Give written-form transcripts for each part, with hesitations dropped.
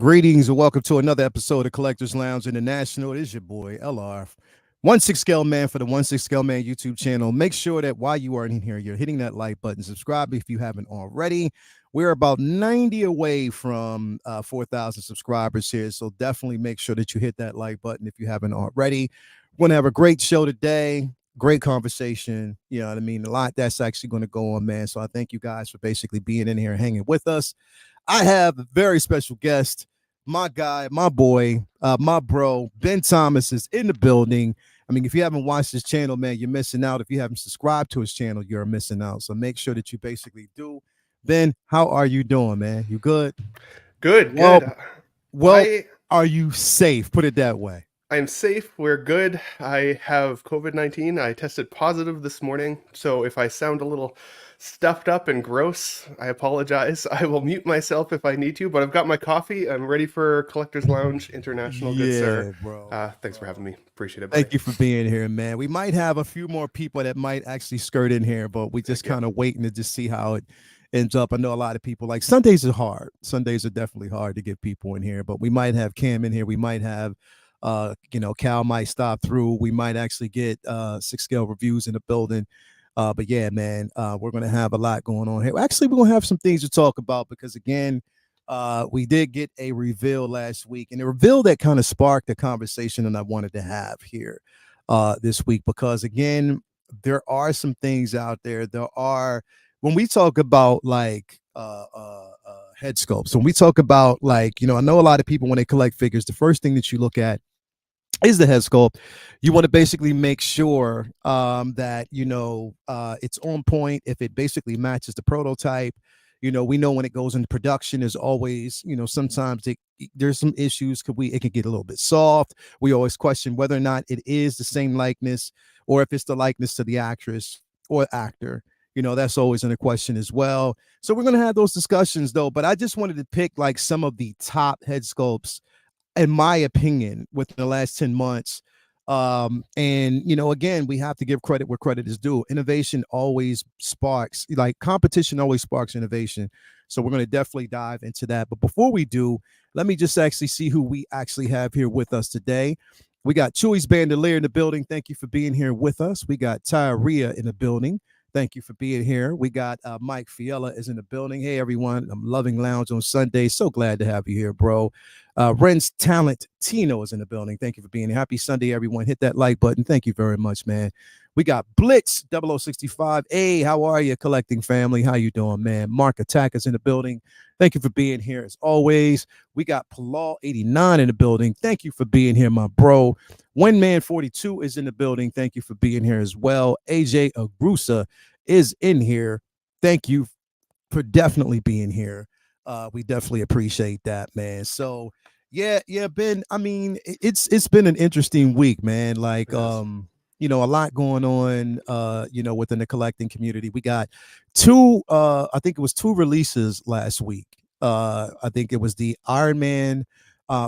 Greetings and welcome to another episode of Collectors Lounge International. It is your boy LR, 1/6 Scale Man for the 1/6 Scale Man YouTube channel. Make sure that while you are in here, you're hitting that like button, subscribe if you haven't already. We're about 90 away from 4,000 subscribers here, so definitely make sure that you hit that like button if you haven't already. We're going to have a great show today. Great conversation. You know what I mean? A lot that's actually going to go on, man. So I thank you guys for basically being in here and hanging with us. I have a very special guest, my guy, my boy, my bro, Ben Thomas is in the building. I mean, if you haven't watched his channel, man, you're missing out. If you haven't subscribed to his channel, you're missing out. So make sure that you basically do. Ben, how are you doing, man? You good? Good, Well, good. well, are you safe? Put it that way. I'm safe. We're good. I have COVID-19. I tested positive this morning. So if I sound a little stuffed up and gross, I apologize. I will mute myself if I need to, but I've got my coffee. I'm ready for Collectors Lounge International, good sir. Bro. Thanks for having me. Appreciate it, buddy. Thank you for being here, man. We might have a few more people that might actually skirt in here, but we just kind of waiting to just see how it ends up. I know a lot of people like Sundays are hard. Sundays are definitely hard to get people in here, but we might have Cam in here. We might have Cal might stop through. We might actually get 6 Scale Reviews in the building. But yeah, man, we're gonna have a lot going on here. Actually, we're gonna have some things to talk about because again, we did get a reveal last week, and a reveal that kind of sparked the conversation that I wanted to have here this week. Because again, there are some things out there. There are when we talk about like head sculpts, when we talk about like, I know a lot of people when they collect figures, the first thing that you look at is the head sculpt. You want to basically make sure that it's on point. If it basically matches the prototype, we know when it goes into production is always, sometimes there's some issues. It can get a little bit soft. We always question whether or not it is the same likeness or if it's the likeness to the actress or actor. That's always in a question as well. So we're going to have those discussions though, but I just wanted to pick like some of the top head sculpts in my opinion within the last 10 months. And again, we have to give credit where credit is due. Innovation always sparks, like competition always sparks innovation. So we're going to definitely dive into that. But before we do, let me just actually see who we actually have here with us today. We got Chewy's Bandolier in the building. Thank you for being here with us. We got Tyria in the building. Thank you for being here. We got Mike Fiella is in the building. Hey, everyone. I'm loving Lounge on Sunday. So glad to have you here, bro. Ren's Talent Tino is in the building. Thank you for being here. Happy Sunday, everyone. Hit that like button. Thank you very much, man. We got Blitz 0065. Hey, how are you, collecting family? How you doing, man? Mark Attack is in the building. Thank you for being here as always. We got Palal 89 in the building. Thank you for being here, my bro. Windman 42 is in the building. Thank you for being here as well. AJ Agrusa is in here. Thank you for definitely being here. We definitely appreciate that, man. So yeah, Ben. I mean, it's been an interesting week, man. Like, a lot going on, within the collecting community. We got I think it was two releases last week. I think it was the Iron Man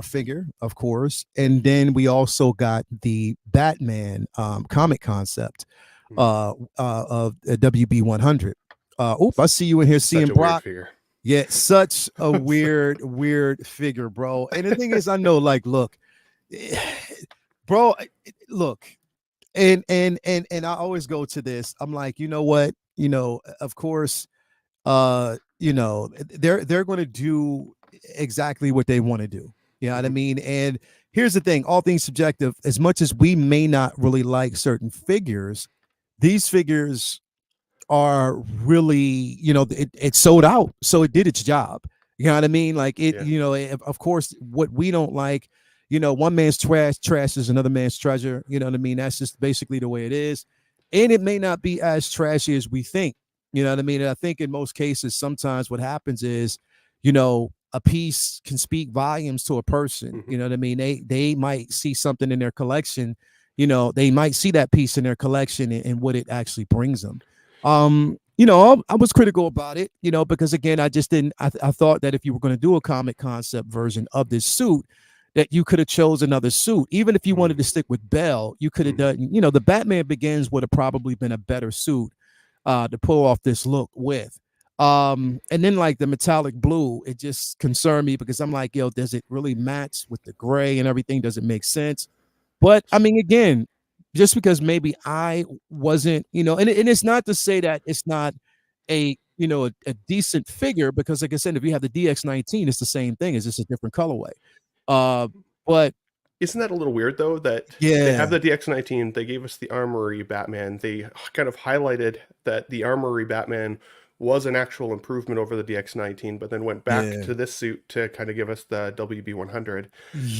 figure, of course, and then we also got the Batman comic concept of WB 100. I see you in here seeing Brock. Yeah, such a weird figure, bro. And the thing is, I know, like, look, bro, look, and I always go to this. I'm like, you know what? Of course, they're going to do exactly what they want to do. You know what I mean? And here's the thing, all things subjective, as much as we may not really like certain figures, these figures are really, it sold out. So it did its job. You know what I mean? Like of course, what we don't like, one man's trash is another man's treasure. You know what I mean? That's just basically the way it is. And it may not be as trashy as we think. You know what I mean? And I think in most cases, sometimes what happens is, a piece can speak volumes to a person. You know what I mean? They might see something in their collection. They might see that piece in their collection and what it actually brings them. I was critical about it, because again, I just didn't. I thought that if you were going to do a comic concept version of this suit, that you could have chose another suit. Even if you wanted to stick with Bell, you could have done. The Batman Begins would have probably been a better suit to pull off this look with. And then like the metallic blue, it just concerned me because I'm like, yo, does it really match with the gray and everything? Does it make sense? But I mean, again, just because maybe I wasn't, and it's not to say that it's not a decent figure, because like I said, if you have the DX19, it's the same thing. It's just a different colorway. Uh, but Isn't that a little weird though that they have yeah, the DX19, they gave us the Armory Batman. They kind of highlighted that the Armory Batman was an actual improvement over the DX19, but then went back yeah, to this suit to kind of give us the WB100.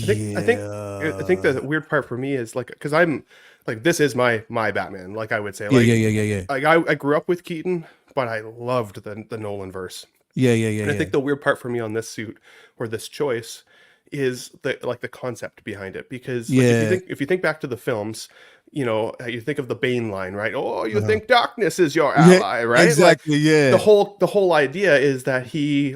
I think I think I think yeah, the weird part for me is like cuz I'm like this is my Batman, like I would say. yeah, yeah, yeah, yeah, yeah, I grew up with Keaton, but I loved the Nolan verse. yeah, yeah, yeah, And I yeah, think the weird part for me on this suit or this choice is the concept behind it, because like yeah, if you think back to the films, you think of the Bane line, right? Oh, you uh-huh. think darkness is your Yeah, ally, right? Like exactly, yeah, the whole idea is that he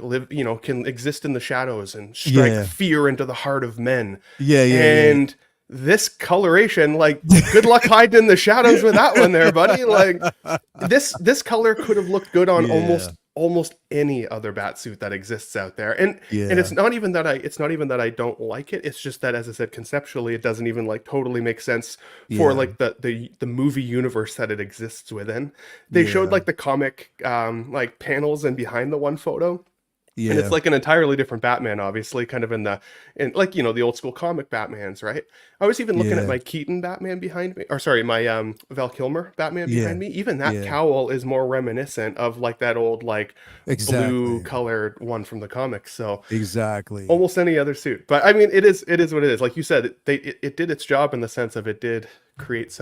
can exist in the shadows and strike yeah, fear into the heart of men. yeah, yeah, And this coloration, like, good luck hiding in the shadows with that one there, buddy. Like, yeah. this color could have looked good on Yeah, almost any other bat suit that exists out there. And yeah, it's not even that I don't like it. It's just that, as I said, conceptually it doesn't even like totally make sense for yeah, like the movie universe that it exists within. They showed yeah, like the comic like panels and behind the one photo, and it's yeah, like an entirely different Batman, obviously, kind of in like the old school comic Batmans, right? I was even looking at yeah, my Keaton Batman behind me, or sorry, my Val Kilmer Batman yeah, behind me. Even that yeah, cowl is more reminiscent of like that old like blue exactly, colored one from the comics. So exactly. almost any other suit. But I mean, it is what it is. Like you said, it did its job in the sense of it did create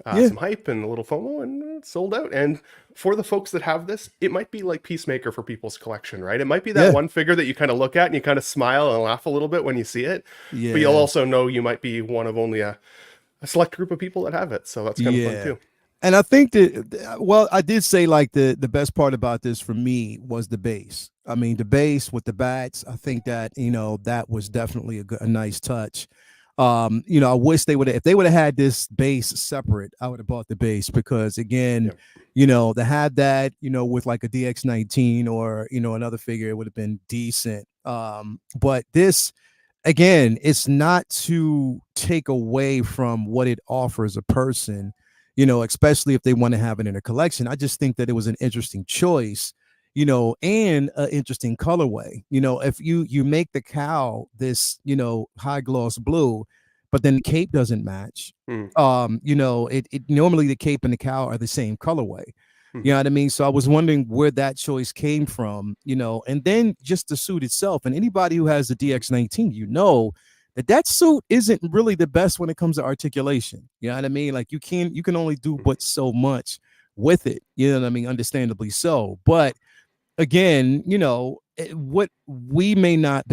Yeah, some hype and a little FOMO, and it sold out. And for the folks that have this, it might be like Peacemaker for people's collection, right? It might be that yeah, one figure that you kind of look at and you kind of smile and laugh a little bit when you see it, but you'll yeah, also know you might be one of only a select group of people that have it. So that's kind of fun yeah. too. And I think that, well, I did say like the best part about this for me was the base. I mean, the base with the bats. I think that that was definitely a nice touch. I wish they would have, if they would have had this base separate, I would have bought the base, because again, Yeah. to have that, with like a DX19 or another figure, it would have been decent. But this, again, it's not to take away from what it offers a person, especially if they want to have it in a collection. I just think that it was an interesting choice, and an interesting colorway. If you make the cow this, high gloss blue, but then the cape doesn't match. Mm. It normally the cape and the cow are the same colorway. You Mhm. know what I mean? So I was wondering where that choice came from, and then just the suit itself. And anybody who has the DX19, that suit isn't really the best when it comes to articulation. You know what I mean? Like you can only do Mhm. but so much with it. You know what I mean? Understandably so. But again, what may not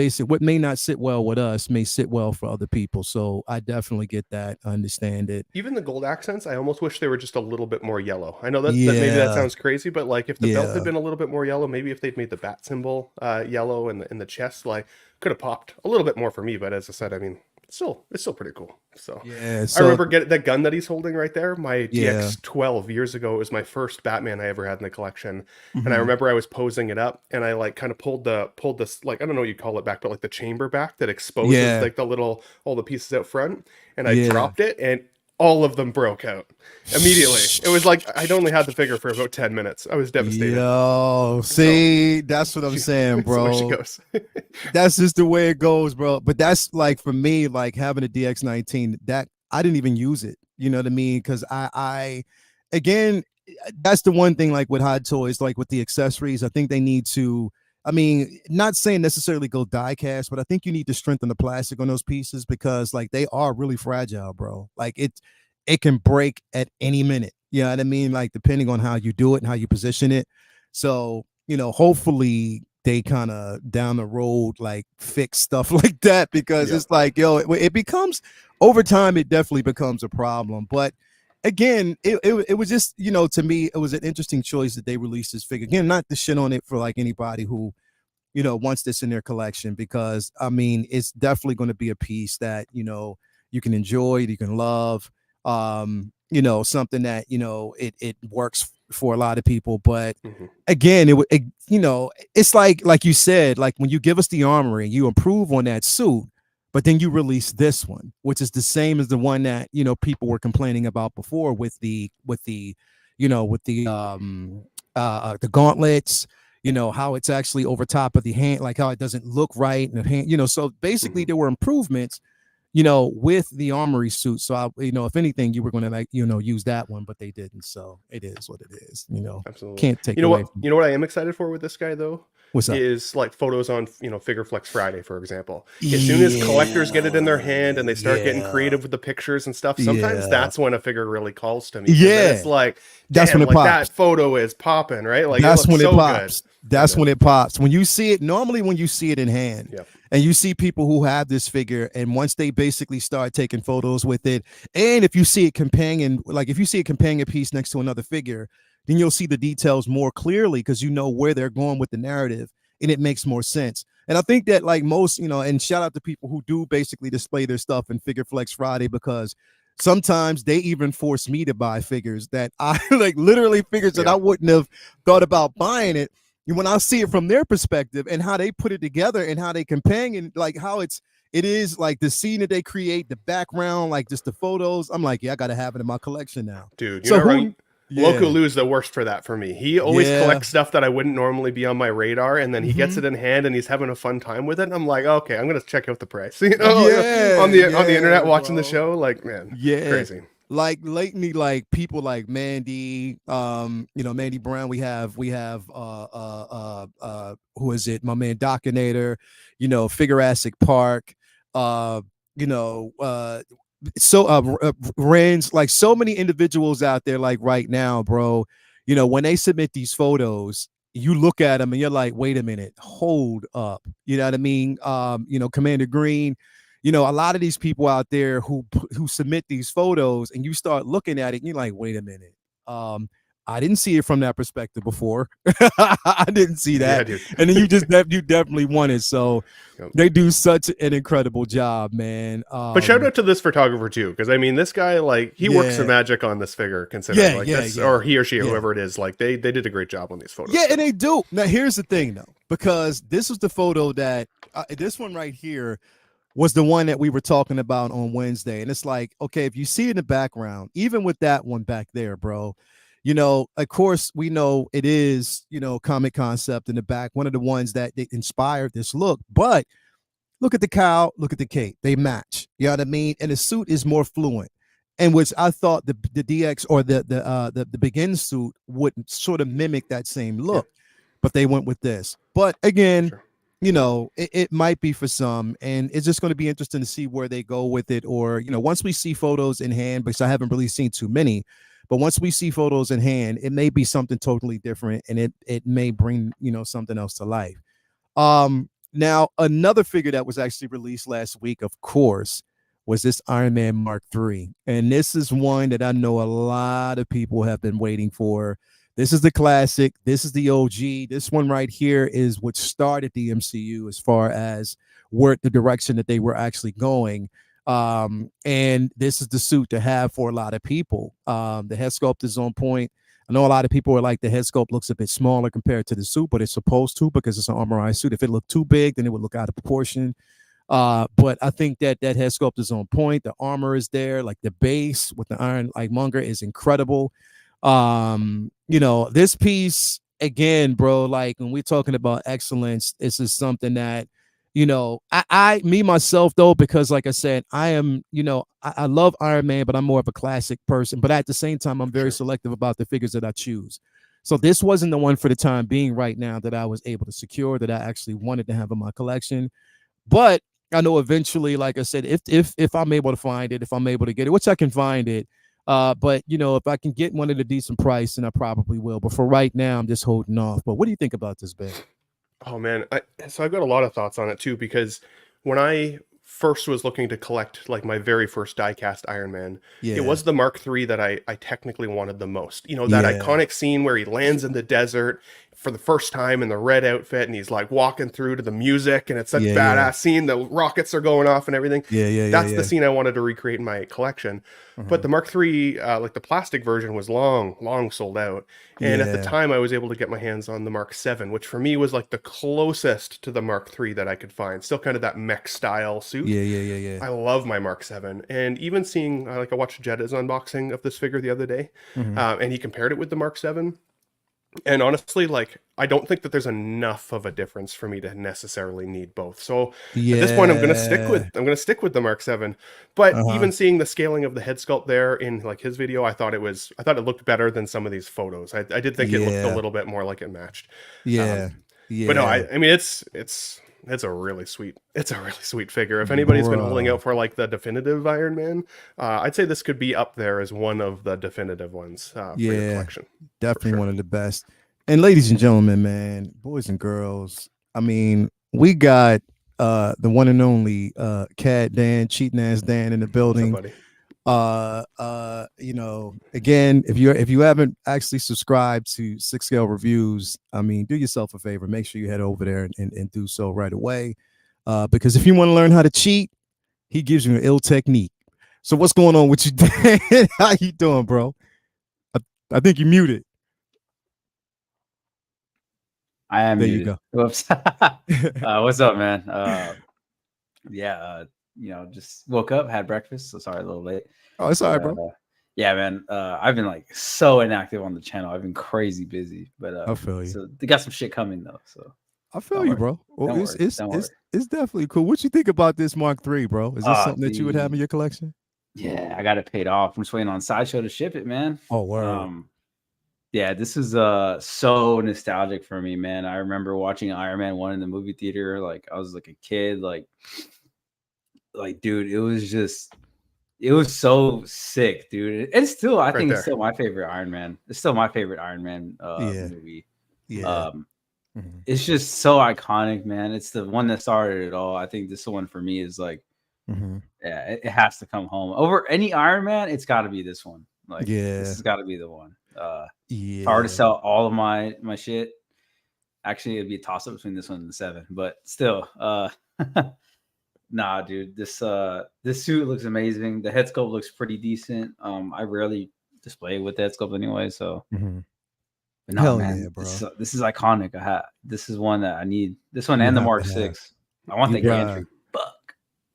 sit well with us may sit well for other people. So I definitely get that, understand it. Even the gold accents, I almost wish they were just a little bit more yellow. I know that maybe that Yeah, sounds crazy, but like if the belt had yeah, been a little bit more yellow, maybe if they'd made the bat symbol yellow in the chest, like could have popped a little bit more for me. But as I said, I mean, it's still pretty cool. So yeah. I So remember getting that gun that he's holding right there. My yeah. DX12 years ago, it was my first Batman I ever had in the collection, and I Mhm. remember I was posing it up, and I like kind of pulled this, like, I don't know what you call it back, but like the chamber back that exposes Yeah, like the little all the pieces out front, and I yeah. dropped it, and all of them broke out immediately. It was like I'd only had the figure for about 10 minutes. I was devastated. Yo, So see, that's what I'm saying, it's the way she bro. goes. That's just the way it goes, bro. But that's like for me, like having a DX19, that I didn't even use it. You know what I mean? Because again, that's the one thing, like with Hot Toys, like with the accessories, I think they need to. I mean, not saying necessarily go die cast, but I think you need to strengthen the plastic on those pieces, because like they are really fragile, bro. Like it can break at any minute. You know what I mean? Like depending on how you do it and how you position it. So, hopefully they kind of down the road like fix stuff like that, because Yeah. it's like, yo, it becomes over time, it definitely becomes a problem. But again, it was just, to me, it was an interesting choice that they released this figure. Again, not to shit on it for like anybody who, wants this in their collection, because I mean, it's definitely going to be a piece that, you can enjoy, you can love, something that, it works for a lot of people. But Mhm. again, you know, it's like you said, like when you give us the armory, you improve on that suit, but then you release this one, which is the same as the one that, you know, people were complaining about before with the you know, with the gauntlets, you know, how it's actually over top of the hand, like how it doesn't look right in the hand, you know. So basically Mhm. there were improvements, you know, with the armory suit. So I, you know, if anything, you were going to, like, you know, use that one, but they didn't. So it is what it is, you know. Absolutely. Can't take away from You know what I am excited for with this guy though? what's up. Is like photos on, you know, Figure Flex Friday, for example. As soon as collectors get it in their hand and they start getting Yeah, creative with the pictures and stuff, sometimes yeah, that's when a figure really calls to me. Cause then yeah. it's like, That's when damn, it like pops. that photo is popping, right? Like it That's looks when it so good. pops. Kind That's of. when it pops. When you see it, normally when you see it in hand, Yeah. and you see people who have this figure, and once they basically start taking photos with it, and if you see it companion, like if you see a companion piece next to another figure, then you'll see the details more clearly because you know where they're going with the narrative, and it makes more sense. And I think that, like most, you know, and shout out to people who do basically display their stuff in Figure Flex Friday, because sometimes they even force me to buy figures that I like, literally figures that Yeah. I wouldn't have thought about buying it. And when I see it from their perspective and how they put it together and how they companion, like how it is like the scene that they create, the background, like just the photos. I'm like, yeah, I gotta have it in my collection now. Dude, you're So not wrong. who? Loco Yeah, Lou's the worst for that for me. He always yeah. collects stuff that I wouldn't normally be on my radar, and then he gets Hmm. it in hand and he's having a fun time with it. And I'm like, okay, I'm gonna check out the price. You know, Yeah, on the yeah, internet watching the bro. show, like, man, Yeah. crazy. Like lately, like people like Mandy, you know, Mandy Brown. We have who is it? My man Docinator, you know, Figurassic Park, uh, you know, so Renz, like so many individuals out there, like right now, bro. You know, when they submit these photos, you look at them and you're like, wait a minute, hold up. You know what I mean? You know, Commander Green, you know, a lot of these people out there who submit these photos, and you start looking at it and you're like, wait a minute. um I didn't see it from that perspective before. I didn't see Yeah, that. dude. And then you definitely want it. So Yep. they do such an incredible job, man. But shout out to this photographer too, because I mean, this guy, like, he works some Yeah, magic on this figure, considering yeah, like yeah, this, yeah, or he or she, or yeah. whoever it is, like they did a great job on these photos Yeah, and too. they do. Now here's the thing though, because this was the photo that this one right here was the one that we were talking about on Wednesday. And it's like, okay, if you see in the background, even with that one back there, bro, you know, of course, we know it is, you know, comic concept in the back, one of the ones that they inspired this look. But look at the cowl, look at the cape, they match. You know what I mean? And the suit is more fluent. And which I thought the DX or the begin suit would sort of mimic that same Yeah, look, but they went with this. But again, sure. you know, it might be for some, and it's just going to be interesting to see where they go with it. Or, you know, once we see photos in hand, because I haven't really seen too many, but once we see photos in hand, it may be something totally different, and it may bring, you know, something else to life. Now another figure that was actually released last week, of course, was this Iron Man Mark III. And this is one that I know a lot of people have been waiting for. This is the classic. This is the OG. This one right here is what started the MCU as far as where the direction that they were actually going. And this is the suit to have for a lot of people. The head sculpt is on point. I know a lot of people are like, the head sculpt looks a bit smaller compared to the suit, but it's supposed to, because it's an armorized suit. If it looked too big, then it would look out of proportion. But I think that that head sculpt is on point. The armor is there, like the base with the iron like monger is incredible. You know, this piece again, bro, like when we're talking about excellence, this is something that, you know, I me myself though, because like I said, I am, you know, I love Iron Man, but I'm more of a classic person. But at the same time, I'm very Sure. selective about the figures that I choose. So this wasn't the one for the time being right now that I was able to secure, that I actually wanted to have in my collection. But I know eventually, like I said, if I'm able to find it, if I'm able to get it, which I can find it. But you know, if I can get one at a decent price, then I probably will. But for right now, I'm just holding off. But what do you think about this, Ben? Oh man, so I've got a lot of thoughts on it too, because when I first was looking to collect like my very first diecast Iron Man, it Yeah, was the Mark III that I technically wanted the most. You know, that yeah, iconic scene where he lands in the desert, for the first time in the red outfit, and he's like walking through to the music, and it's such Yeah, badass yeah. scene. The rockets are going off and everything. Yeah, yeah, yeah, That's the yeah. scene I wanted to recreate in my collection. But the Mark III, like the plastic version, was long sold out. And at the Yeah. time, I was able to get my hands on the Mark VII, which for me was like the closest to the Mark III that I could find. Still kind of that mech style suit. Yeah, yeah, yeah, yeah. I love my Mark VII, and even seeing like I watched Jetta's unboxing of this figure the other day, and he compared it with the Mark VII. And honestly, like I don't think that there's enough of a difference for me to necessarily need both. So at this point, Yeah. I'm gonna stick with the Mark VII. But Uh-huh. even seeing the scaling of the head sculpt there in like his video, I thought it looked better than some of these photos. I did think it looked a Yeah. little bit more like it matched. Yeah. But no, Yeah. I mean it's a really sweet figure. If anybody's been holding Bro. out for like the definitive Iron Man, I'd say this could be up there as one of the definitive ones for your Yeah. collection for Definitely sure. one of the best. And ladies and gentlemen, man, boys and girls, I mean, we got the one and only Cat Dan, cheating ass Dan in the What's up, building. buddy? You know, again, if you haven't actually subscribed to Six Scale Reviews, I mean, do yourself a favor, make sure you head over there and do so right away. Because if you want to learn how to cheat, he gives you an ill technique. So what's going on with you, Dan? How you doing, bro? I think you muted. I am There you muted. go. Whoops. What's up, man? Just woke up, had breakfast. So sorry, a little late. Oh, it's all right, bro. Yeah, man. I've been like so inactive on the channel. I've been crazy busy, but I feel you. So they got some shit coming though. So I feel you, bro. Well, Don't it's worry. it's definitely cool. What you think about this Mark III, bro? Is this something that you would have in dude. your collection? Yeah, I got it paid off. I'm just waiting on Sideshow to ship it, man. Oh, wow. Yeah, this is so nostalgic for me, man. I remember watching Iron Man 1 in the movie theater. Like I was like a kid, like dude, it was so sick, dude. It's still, I think it's still my favorite Iron Man. It's still my favorite Iron Man movie. Yeah. It's just so iconic, man. It's the one that started it all. I think this one for me is like, yeah, it has to come home over any Iron Man. It's got to be this one. Like, this has got to be the one. If I were to sell all of my shit, actually, it'd be a toss up between this one and the 7. But still, nah, dude, this suit looks amazing. The head sculpt looks pretty decent. I rarely display with the head sculpt anyway, so. But no, Hell man, yeah, bro. This is iconic. This is one that I need. This one and the Mark 6. I want the gantry. Fuck.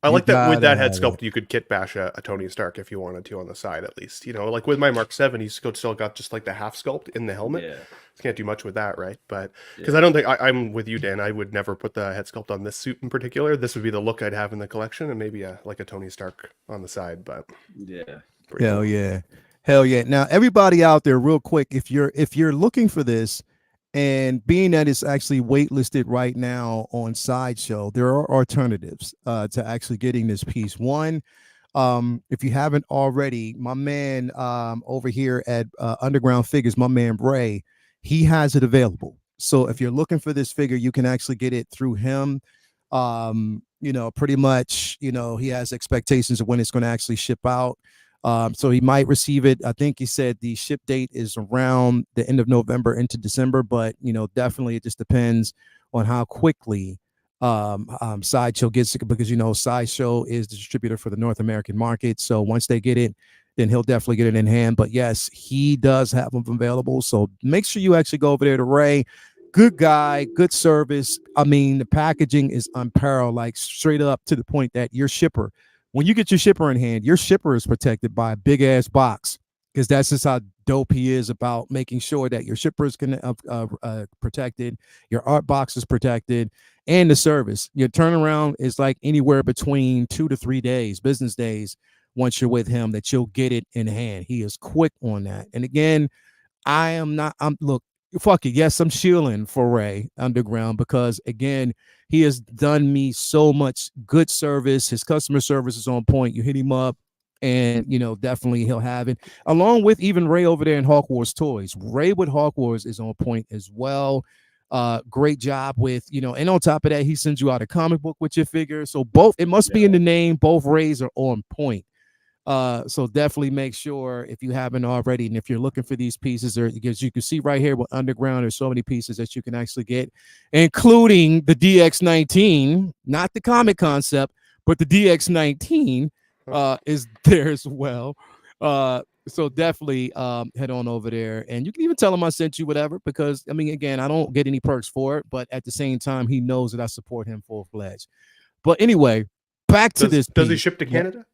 I like that with that head sculpt, you could kit bash a Tony Stark if you wanted to on the side at least. You know, like with my Mark 7, he's still got just like the half sculpt in the helmet. Yeah. Can't do much with that, right? But because I don't think I'm with you, Dan. I would never put the head sculpt on this suit in particular. This would be the look I'd have in the collection, and maybe like a Tony Stark on the side. But yeah, hell yeah, hell yeah. Now, everybody out there, real quick, if you're looking for this, and being that it's actually waitlisted right now on Sideshow, there are alternatives to actually getting this piece. One, if you haven't already, my man over here at Underground Figures, my man Ray, he has it available. So if you're looking for this figure, you can actually get it through him. You know, pretty much, you know, he has expectations of when it's going to actually ship out. So he might receive it. I think he said the ship date is around the end of November into December, but you know, definitely it just depends on how quickly Sideshow gets it, because you know Sideshow is the distributor for the North American market. So once they get it, then he'll definitely get it in hand. But yes, he does have them available. So make sure you actually go over there to Ray. Good guy, good service. I mean, the packaging is unparalleled, like straight up to the point that your shipper, when you get your shipper in hand, your shipper is protected by a big ass box, because that's just how dope he is about making sure that your shipper is protected, your art box is protected, and the service. Your turnaround is like anywhere between 2 to 3 days, business days, once you're with him, that you'll get it in hand. He is quick on that. And again, look, fuck it. Yes, I'm shielding for Ray Underground, because again, he has done me so much good service. His customer service is on point. You hit him up and, you know, definitely he'll have it, along with even Ray over there in Hawk Wars Toys. Ray with Hawk Wars is on point as well. Great job with, you know, and on top of that, he sends you out a comic book with your figure. So both, it must be in the name, both Rays are on point. So definitely make sure if you haven't already, and if you're looking for these pieces, or because you can see right here with Underground, there's so many pieces that you can actually get, including the DX19, not the comic concept, but the DX19 is there as well. So definitely head on over there, and you can even tell him I sent you whatever, because I mean, again, I don't get any perks for it, but at the same time, he knows that I support him full-fledged. But anyway, back to this piece. Does he ship to Canada?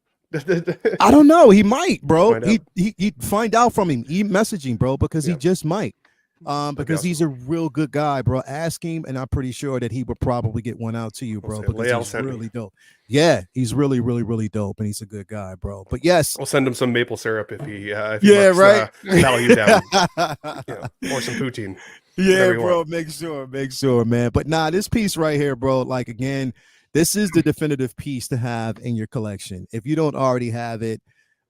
I don't know. He might, bro. He'd find out from him. He messaging, bro, because he just might. Because he's a real good guy, bro. Ask him, and I'm pretty sure that he would probably get one out to you, bro. Because he's really dope. Yeah, he's really, really, really dope, and he's a good guy, bro. But yes, I'll send him some maple syrup if he right, value down, or some poutine. Yeah, bro. Make sure, man. But nah, this piece right here, bro. Like again, this is the definitive piece to have in your collection. If you don't already have it,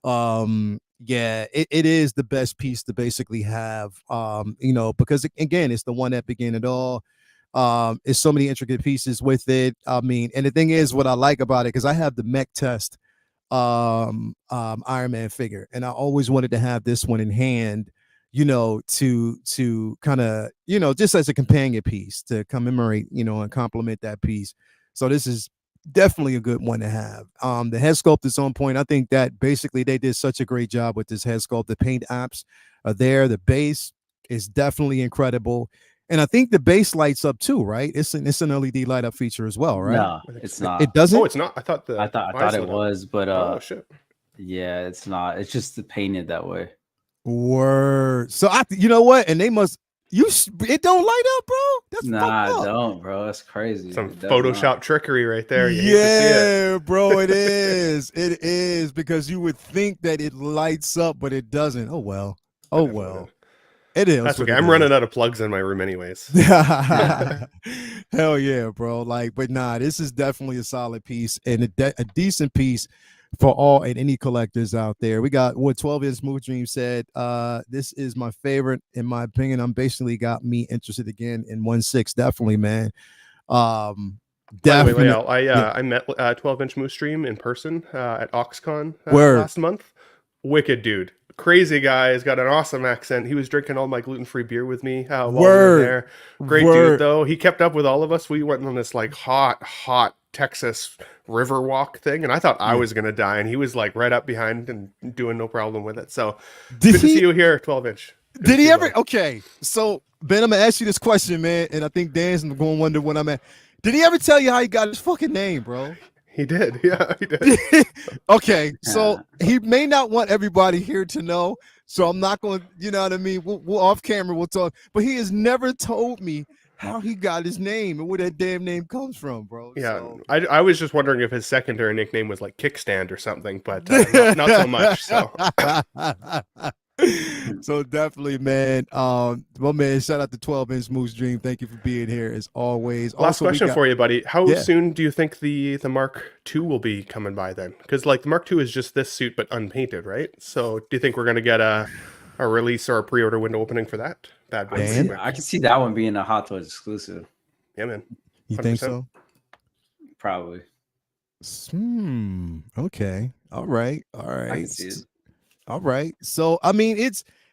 yeah, it is the best piece to basically have, because again, it's the one that began it all. It's so many intricate pieces with it. I mean, and the thing is, what I like about it, because I have the Mech Test Iron Man figure, and I always wanted to have this one in hand, to kind of, just as a companion piece to commemorate, and complement that piece. So this is definitely a good one to have. The head sculpt is on point. I think that basically they did such a great job with this head sculpt. The paint apps are there. The base is definitely incredible, and I think the base lights up too, right? It's an LED light up feature as well, right? No, it's not. It doesn't. Oh, it's not. I thought it was, but oh shit. Yeah, it's not. It's just painted that way. Word. So you know what? And they must. It don't light up, bro. That's nah, don't, bro. That's crazy. Some Photoshop trickery right there. Yeah, bro. It is. It is, because you would think that it lights up, but it doesn't. Oh well. It is. That's okay. I'm running out of plugs in my room, anyways. Hell yeah, bro. But nah, this is definitely a solid piece, and a decent piece for all and any collectors out there. We got what 12-inch Smooth Dream said. This is my favorite, in my opinion. I'm basically got me interested again in 1/6. Definitely, man. Definitely. I met 12-inch Moose Stream in person at OxCon last month. Wicked dude. Crazy guy. He's got an awesome accent. He was drinking all my gluten-free beer with me while we were there. Great dude, though. He kept up with all of us. We went on this like hot Texas river walk thing, and I thought I was gonna die, and he was like right up behind and doing no problem with it. So good to see you here, 12-inch. Did he ever? Okay, so Ben, I'm gonna ask you this question, man, and I think Dan's gonna wonder when I'm at. Did he ever tell you how he got his fucking name, bro? He did. Yeah, he did. Okay, so he may not want everybody here to know, so I'm not going to, you know what I mean? We'll off camera, we'll talk. But he has never told me how he got his name and where that damn name comes from, bro. Yeah, so. I was just wondering if his secondary nickname was like Kickstand or something, but not so much. So. So definitely, man. My man, shout out to 12-inch Moose Dream. Thank you for being here as always. Last question for you, buddy. How soon do you think the Mark II will be coming by then? Because like the Mark II is just this suit but unpainted, right? So do you think we're gonna get a release or a pre-order window opening for that? Bad boy. I can see that one being a Hot Toys exclusive. Yeah, man. 100%. You think so? Probably. Okay. All right. I can see it. All right. So I mean,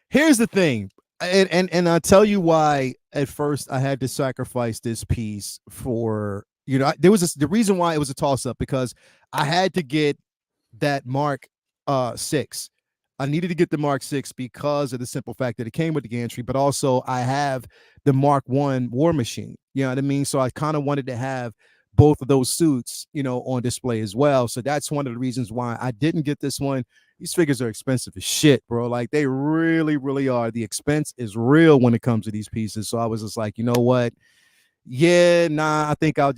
here's the thing, and I'll tell you why at first I had to sacrifice this piece for, the reason why it was a toss-up, because I had to get that Mark 6. I needed to get the Mark 6 because of the simple fact that it came with the gantry, but also I have the Mark 1 War Machine. You know what I mean? So I kind of wanted to have both of those suits, on display as well. So that's one of the reasons why I didn't get this one. These figures are expensive as shit, bro. Like they really, really are. The expense is real when it comes to these pieces. So I was just like, you know what? Yeah, nah, I think I'll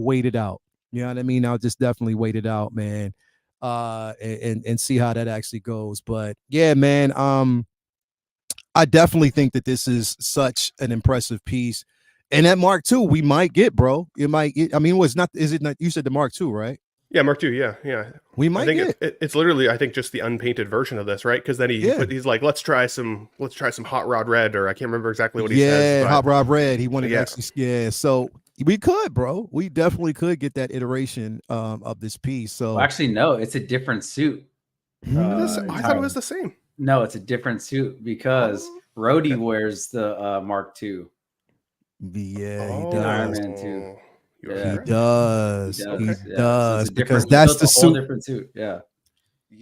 wait it out. You know what I mean? I'll just definitely wait it out, man. And see how that actually goes. But yeah, man, I definitely think that this is such an impressive piece. And that Mark II, we might get, bro. Is it not? You said the Mark II, right? Yeah, Mark II. Yeah. We might get. It's literally, I think, just the unpainted version of this, right? Because then he's like, let's try some Hot Rod Red, or I can't remember exactly what he says. Yeah, Hot Rod Red. He wanted to actually, so we could, bro. We definitely could get that iteration of this piece. So actually, no, it's a different suit. I thought it was the same. No, it's a different suit because Rhodey wears the Mark II. Yeah, he does. Iron Man 2. He does. He does. So because that's the whole suit. Different suit. Yeah.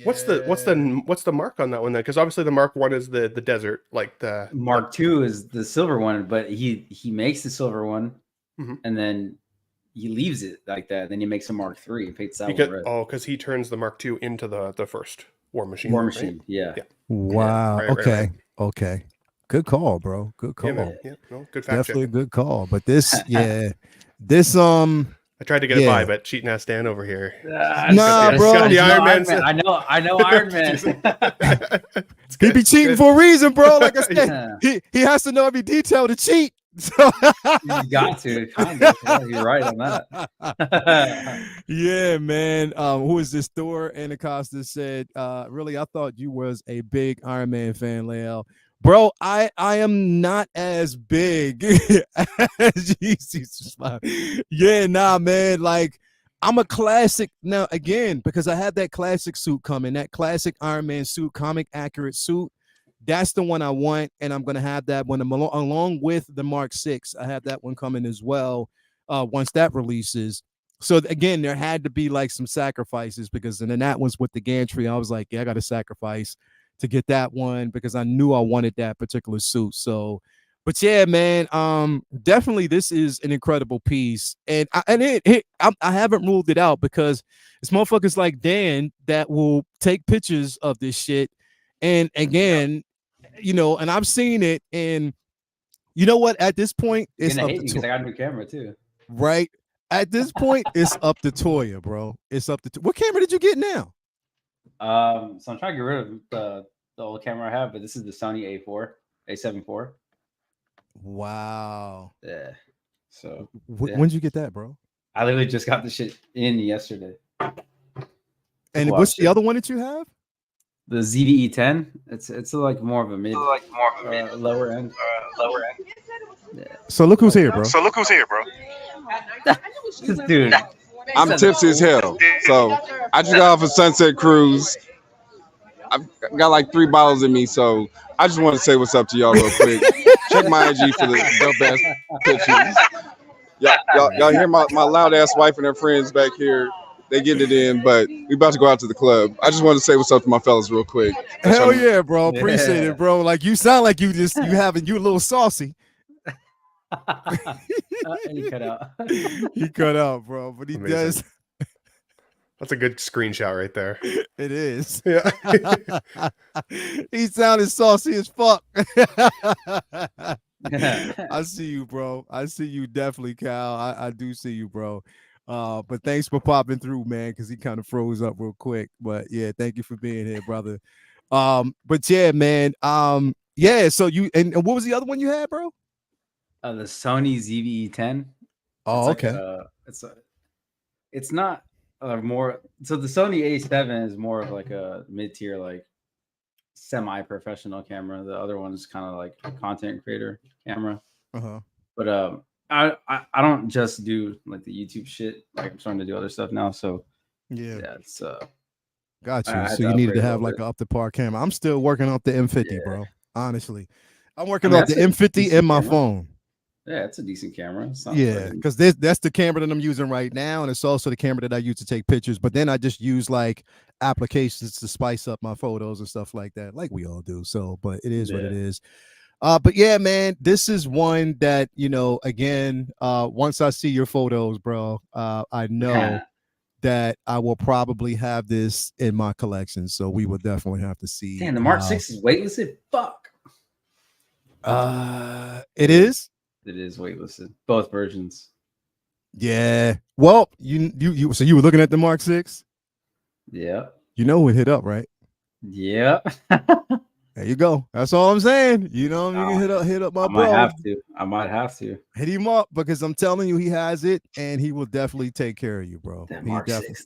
What's the mark on that one then? Because obviously the Mark 1 is the desert, like the Mark 2 is the silver one, but he makes the silver one, and then he leaves it like that. Then he makes a Mark 3 and paints that one red. Because he turns the Mark 2 into the first War Machine. Right? Yeah. Wow. Okay. Okay. Good call, bro. Good call. Yeah, no, good fact Definitely check. a good call. But this, this I tried to get it by, but cheating ass Dan over here. Nah, bro. The Iron Man. I know Iron Man. He be cheating for a reason, bro. Like I said, he has to know every detail to cheat. So you got to. Kind of. Yeah, you're right on that. Yeah, man. Who is this? Thor Anacosta said, really, I thought you was a big Iron Man fan, Leal. Bro, I am not as big as Jesus. Yeah, nah, man. Like, I'm a classic now again because I had that classic suit coming, that classic Iron Man suit, comic accurate suit. That's the one I want, and I'm gonna have that one along with the Mark 6. I have that one coming as well once that releases. So again, there had to be like some sacrifices because then that was with the gantry. I was like, yeah, I got to sacrifice to get that one because I knew I wanted that particular suit. So, but yeah, man, definitely this is an incredible piece, and I haven't ruled it out because it's motherfuckers like Dan that will take pictures of this shit, and again, you know, and I've seen it, and you know what? At this point, it's up to because I got a new camera too. Right at this point, it's up to Toya, bro. It's up to what camera did you get now? So I'm trying to get rid of the old camera I have, but this is the Sony A7 IV. Wow. Yeah. So when did you get that, bro? I literally just got the shit in yesterday. And what's the other one that you have? The ZVE 10. It's like more of a mid, lower end. Yeah. So look who's here, bro. Dude. I'm tipsy as hell. So I just got off a sunset cruise. I've got like 3 bottles in me, so I just want to say what's up to y'all real quick. Check my IG for the dope ass pictures. Y'all hear my loud ass wife and her friends back here. They getting it in, but we about to go out to the club. I just want to say what's up to my fellas real quick. Hell yeah, bro. Appreciate it, bro. Like you sound like you a little saucy. He cut out. He cut out, bro. But he does. That's a good screenshot right there. It is. Yeah. He sounded saucy as fuck. I see you, bro. I see you definitely, Cal. I do see you, bro. But thanks for popping through, man, because he kind of froze up real quick. But yeah, thank you for being here, brother. But yeah, man. Yeah, so you and what was the other one you had, bro? The Sony ZVE 10. Oh, okay. It's not more. So the Sony A7 is more of like a mid-tier, like semi-professional camera. The other one is kind of like a content creator camera. But I don't just do like the YouTube shit. Like I'm starting to do other stuff now. So yeah, it's got you. So you needed to have like an up to par camera. I'm still working off the M50, bro. Honestly, I'm working off the M50 in my phone. Yeah, it's a decent camera. Yeah, because that's the camera that I'm using right now, and it's also the camera that I use to take pictures. But then I just use like applications to spice up my photos and stuff like that, like we all do. So, but it is what it is. But yeah, man, this is one that, you know, again, once I see your photos, bro, I know that I will probably have this in my collection. So we will definitely have to see. Damn, the Mark 6 is waitlisted. Fuck. It is. It is waitlisted. Both versions. Yeah. Well, so you were looking at the Mark 6? Yeah. You know who it hit up, right? Yeah. There you go. That's all I'm saying. You know, you can hit up my bro. I might have to hit him up because I'm telling you, he has it, and he will definitely take care of you, bro. That Mark 6,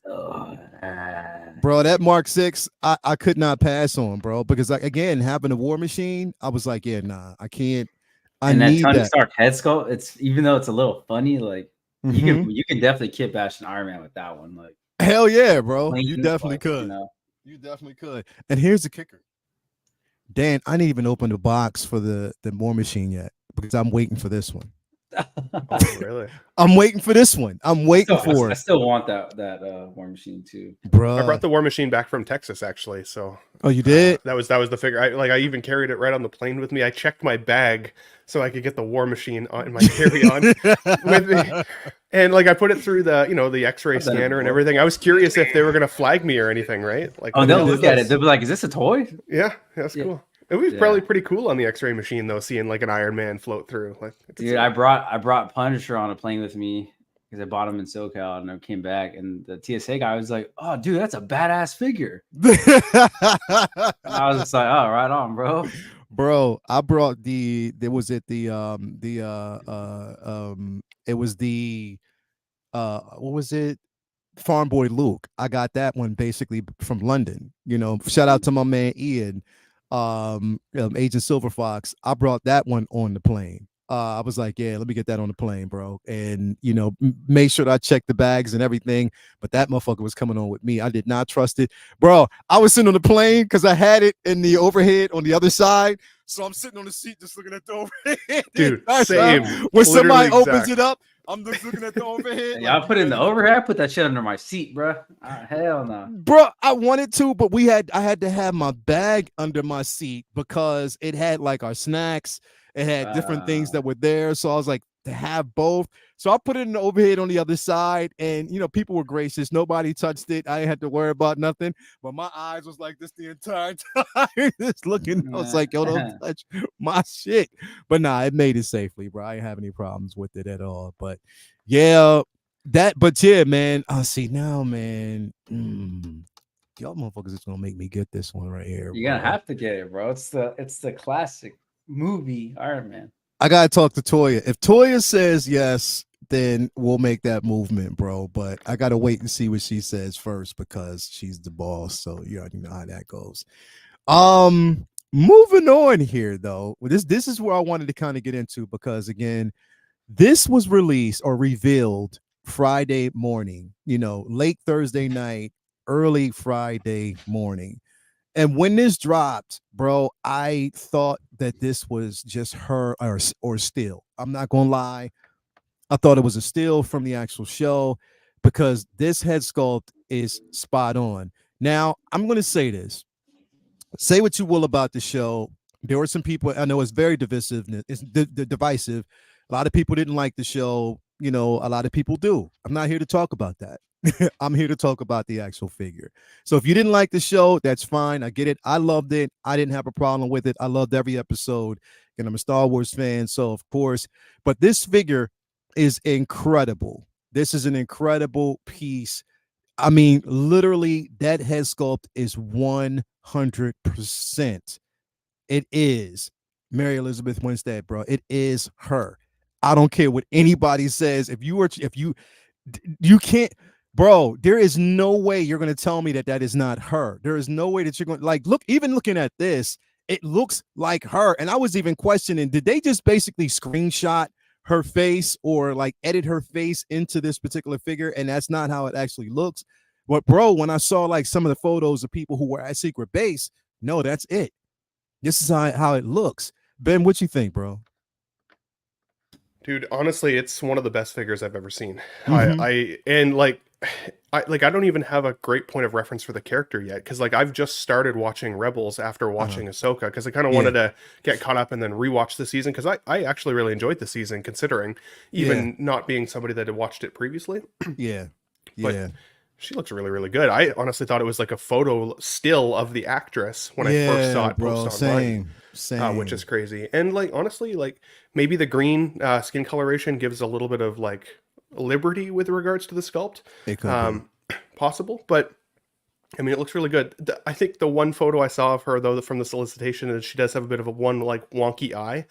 bro. That Mark 6, I could not pass on, bro, because like again, having a War Machine, I was like, yeah, nah, I can't. I need Tony Stark head sculpt. It's even though it's a little funny, like you can definitely kit bash an Iron Man with that one. Like hell yeah, bro. You definitely could. You know? You definitely could. And here's the kicker. Dan, I didn't even open the box for the War Machine yet because I'm waiting for this one. Oh, really? I'm waiting for this one. I'm waiting for I it. still want that War Machine too, bro. I brought the War Machine back from Texas, actually. So oh, you did? That was the figure. I even carried it right on the plane with me. I checked my bag so I could get the War Machine in my carry-on with me, and like I put it through the the X-ray scanner and everything. I was curious if they were gonna flag me or anything, right? Like, oh, they'll look at it. They'll be like, "Is this a toy?" Yeah, that's cool. It was probably pretty cool on the X-ray machine though, seeing like an Iron Man float through. Like, dude, I brought Punisher on a plane with me because I bought him in SoCal, and I came back, and the TSA guy was like, "Oh, dude, that's a badass figure." And I was just like, "Oh, right on, bro." Bro, I brought it was the what was it? Farm Boy Luke. I got that one basically from London. Shout out to my man Ian, Agent Silver Fox. I brought that one on the plane. I was like, yeah, let me get that on the plane, bro. And made sure that I checked the bags and everything. But that motherfucker was coming on with me. I did not trust it, bro. I was sitting on the plane because I had it in the overhead on the other side. So I'm sitting on the seat just looking at the overhead. Dude, same. When somebody opens it up, I'm just looking at the overhead. Yeah, I put it in the overhead. I put that shit under my seat, bro. Hell no, bro. I wanted to, but I had to have my bag under my seat because it had like our snacks. It had different things that were there. So I was like, to have both. So I put it in the overhead on the other side, and people were gracious. Nobody touched it. I didn't have to worry about nothing. But my eyes was like this the entire time, just looking. I was like, yo, don't touch my shit. But nah, it made it safely, bro. I didn't have any problems with it at all. But yeah, man. I see now, man. Y'all motherfuckers is gonna make me get this one right here. You're gonna have to get it, bro. It's the classic movie Iron Man. I gotta talk to Toya. If Toya says yes, then we'll make that movement, bro. But I gotta wait and see what she says first because she's the boss. So you already know how that goes. Moving on here though. This is where I wanted to kind of get into because again, this was released or revealed Friday morning, late Thursday night, early Friday morning. And when this dropped, bro, I thought that this was just her or still. I'm not gonna lie. I thought it was a still from the actual show because this head sculpt is spot on. Now, I'm gonna say this. Say what you will about the show. There were some people, I know it's very divisive. It's divisive. A lot of people didn't like the show. A lot of people do. I'm not here to talk about that. I'm here to talk about the actual figure. So if you didn't like the show, that's fine. I get it. I loved it. I didn't have a problem with it. I loved every episode. And I'm a Star Wars fan. So of course, but this figure is incredible. This is an incredible piece. I mean, literally, that head sculpt is 100%. It is Mary Elizabeth Winstead, bro. It is her. I don't care what anybody says. If you can't, bro, there is no way you're going to tell me that is not her. There is no way that you're going to even looking at this, it looks like her. And I was even questioning, did they just basically screenshot her face or like edit her face into this particular figure? And that's not how it actually looks. But bro, when I saw like some of the photos of people who were at Secret Base, no, that's it. This is how it looks. Ben, what you think, bro? Dude, honestly, it's one of the best figures I've ever seen. Mm-hmm. I don't even have a great point of reference for the character yet because I've just started watching Rebels after watching Ahsoka because I kind of wanted to get caught up and then rewatch the season because I actually really enjoyed the season considering even not being somebody that had watched it previously. But she looks really, really good. I honestly thought it was like a photo still of the actress when I first saw it post online. Same. Which is crazy. And honestly, maybe the green skin coloration gives a little bit of liberty with regards to the sculpt. It could be. Possible, but I mean, it looks really good. I think the one photo I saw of her though from the solicitation is she does have a bit of a wonky eye,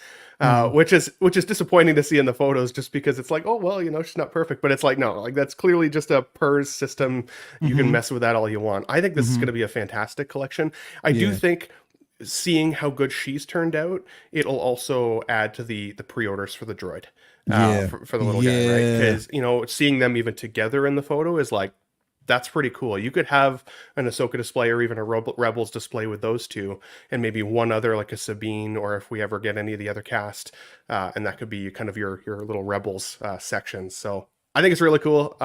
which is disappointing to see in the photos just because it's oh well, she's not perfect, but it's no, that's clearly just a PERS system. You can mess with that all you want. I think this is going to be a fantastic collection. I do think seeing how good she's turned out, it'll also add to the pre-orders for the droid, for the little guy, right? Because seeing them even together in the photo is that's pretty cool. You could have an Ahsoka display or even a Rebels display with those two, and maybe one other like a Sabine, or if we ever get any of the other cast, and that could be kind of your little Rebels section. So I think it's really cool.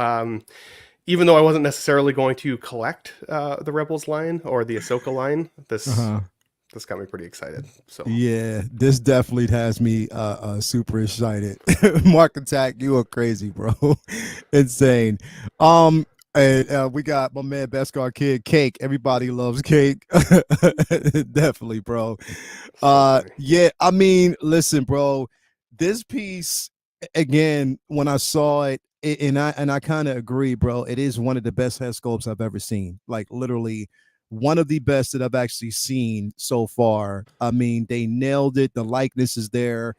Even though I wasn't necessarily going to collect the Rebels line or the Ahsoka line, this got me pretty excited. So yeah, this definitely has me super excited. Mark Attack, you are crazy, bro. Insane. And we got my man Beskar Kid, Cake. Everybody loves Cake. Definitely, bro. Yeah, I mean, listen, bro, this piece again, when I saw it, and I kind of agree, bro, it is one of the best head sculpts I've ever seen. Like literally one of the best that I've actually seen so far. I mean, they nailed it. The likeness is there.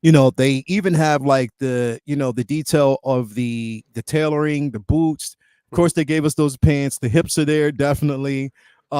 You know, they even have like the detail of the tailoring, the boots. Of course, they gave us those pants. The hips are there, definitely. You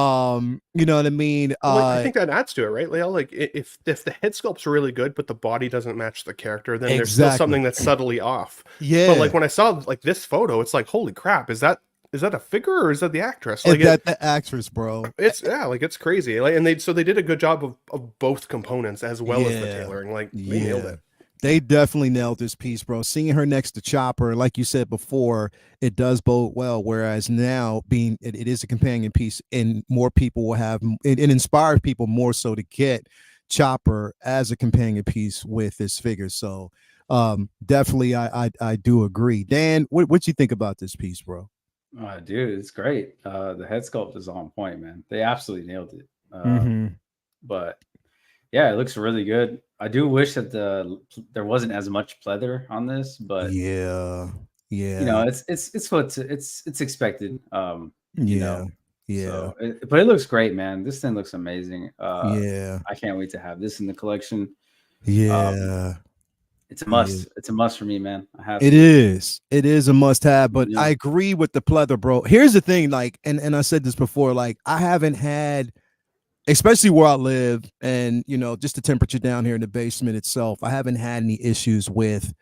know what I mean? I think that adds to it, right, Leo? Like if the head sculpt's really good, but the body doesn't match the character, then there's still something that's subtly off. Yeah. But like when I saw like this photo, it's like, holy crap, is that a figure or is that the actress? Like that the actress, bro. It's like it's crazy. Like, and they did a good job of both components as well as the tailoring. Like they nailed it. They definitely nailed this piece, bro. Seeing her next to Chopper, like you said before, it does bode well. Whereas now, it is a companion piece, and more people will have it inspires people more so to get Chopper as a companion piece with this figure. So, definitely, I do agree. Dan, what you think about this piece, bro? Dude, it's great. The head sculpt is on point, man. They absolutely nailed it. But yeah, it looks really good. I do wish that there wasn't as much pleather on this, but yeah, you know, it's expected. You know, so, but it looks great, man. This thing looks amazing. I can't wait to have this in the collection. It's a must. Yeah. It's a must for me, man. I have it is a must have, but I agree with the pleather, bro. Here's the thing, like, and I said this before, like I haven't had, especially where I live and, you know, just the temperature down here in the basement itself, I haven't had any issues with,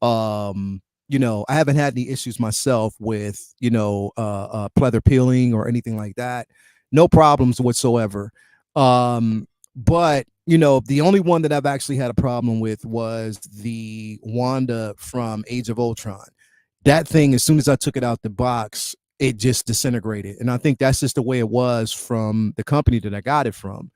you know, I haven't had any issues myself with, you know, pleather peeling or anything like that. No problems whatsoever. But, you know, the only one that I've actually had a problem with was the Wanda from Age of Ultron. That thing, as soon as I took it out the box, it just disintegrated. And I think that's just the way it was from the company that I got it from.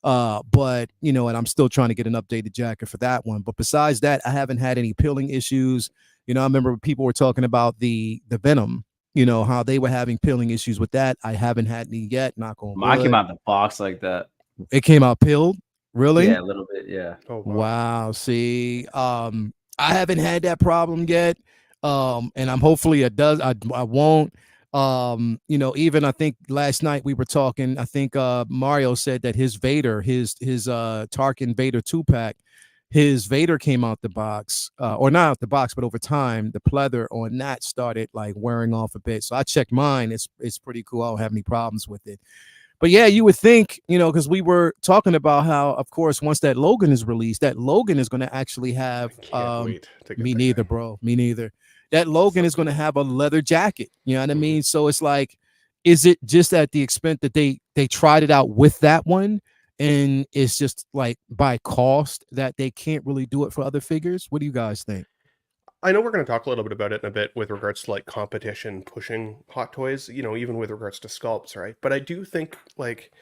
But, you know, and I'm still trying to get an updated jacket for that one. But besides that, I haven't had any peeling issues. You know, I remember people were talking about the Venom, you know, how they were having peeling issues with that. I haven't had any yet. Not going. Mine came out the box like that. It came out peeled. Really? Yeah, a little bit. Yeah. Oh, wow. See, I haven't had that problem yet. And I'm hopefully it does. I won't. You know, even I think last night we were talking, I think Mario said that his Vader, his Tarkin Vader 2-pack, his Vader came out the box, or not out the box, but over time the pleather on that started like wearing off a bit. So I checked mine. It's pretty cool. I don't have any problems with it. But yeah, you would think, you know, because we were talking about how, of course, once that Logan is released, that Logan is going to actually have me neither, bro. Me neither. That Logan is going to have a leather jacket. You know what I mean? So it's like, is it just at the extent that they tried it out with that one, and it's just like by cost that they can't really do it for other figures? What do you guys think? I know we're going to talk a little bit about it in a bit with regards to like competition pushing Hot Toys, you know, even with regards to sculpts, right? But I do think like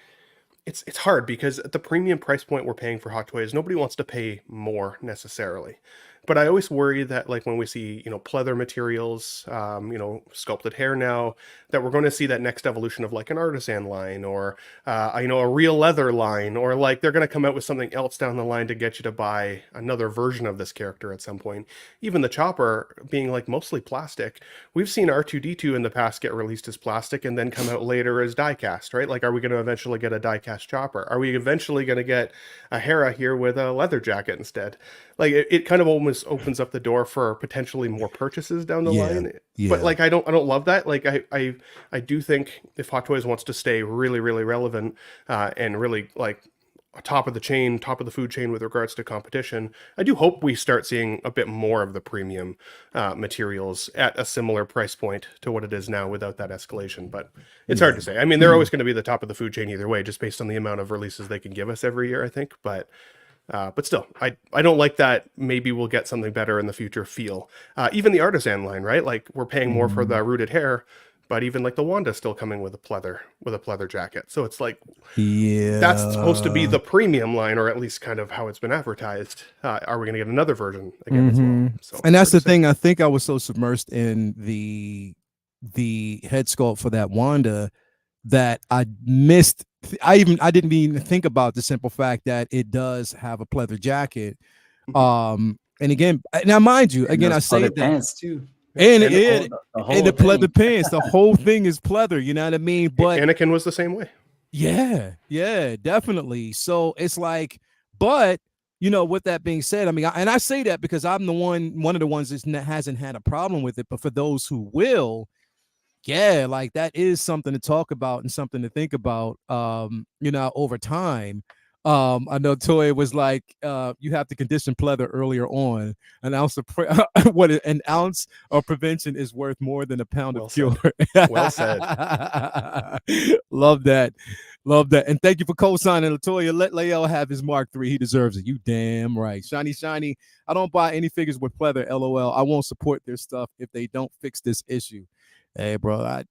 it's hard because at the premium price point we're paying for Hot Toys, nobody wants to pay more necessarily. But I always worry that like when we see, you know, pleather materials, you know, sculpted hair now, that we're going to see that next evolution of like an artisan line or, you know, a real leather line, or like they're going to come out with something else down the line to get you to buy another version of this character at some point. Even the chopper being like mostly plastic. We've seen R2-D2 in the past get released as plastic and then come out later as die-cast, right? Like, are we going to eventually get a die-cast chopper? Are we eventually going to get a Hera here with a leather jacket instead? Like it kind of almost opens up the door for potentially more purchases down the line. Yeah. But like I don't love that. Like I do think if Hot Toys wants to stay really, really relevant and really like top of the chain, top of the food chain with regards to competition. I do hope we start seeing a bit more of the premium materials at a similar price point to what it is now without that escalation. But it's hard to say. I mean, they're always going to be the top of the food chain either way, just based on the amount of releases they can give us every year, I think. But still, I don't like that. Maybe we'll get something better in the future feel. Even the artisan line, right? Like we're paying more for the rooted hair, but even like the Wanda's still coming with a pleather jacket. So it's like, yeah, that's supposed to be the premium line, or at least kind of how it's been advertised. Are we going to get another version again as well? So, and that's the thing. I think I was so submersed in the head sculpt for that Wanda that I missed. I didn't even think about the simple fact that it does have a pleather jacket. And again, now mind you, again, I say that pants too. And the pleather pants, the whole thing is pleather, you know what I mean? But Anakin was the same way. Yeah, definitely. So it's like, but you know, with that being said, I mean, I say that because I'm one of the ones that hasn't had a problem with it, but for those who will, yeah, like that is something to talk about and something to think about, you know, over time. I know Toy was like, you have to condition pleather earlier on. An ounce of an ounce of prevention is worth more than a pound of cure. Well said. Love that. And thank you for co-signing, Latoya. Let Lael have his Mark III. He deserves it. You damn right. Shiny. I don't buy any figures with pleather. LOL. I won't support their stuff if they don't fix this issue. Hey, bro,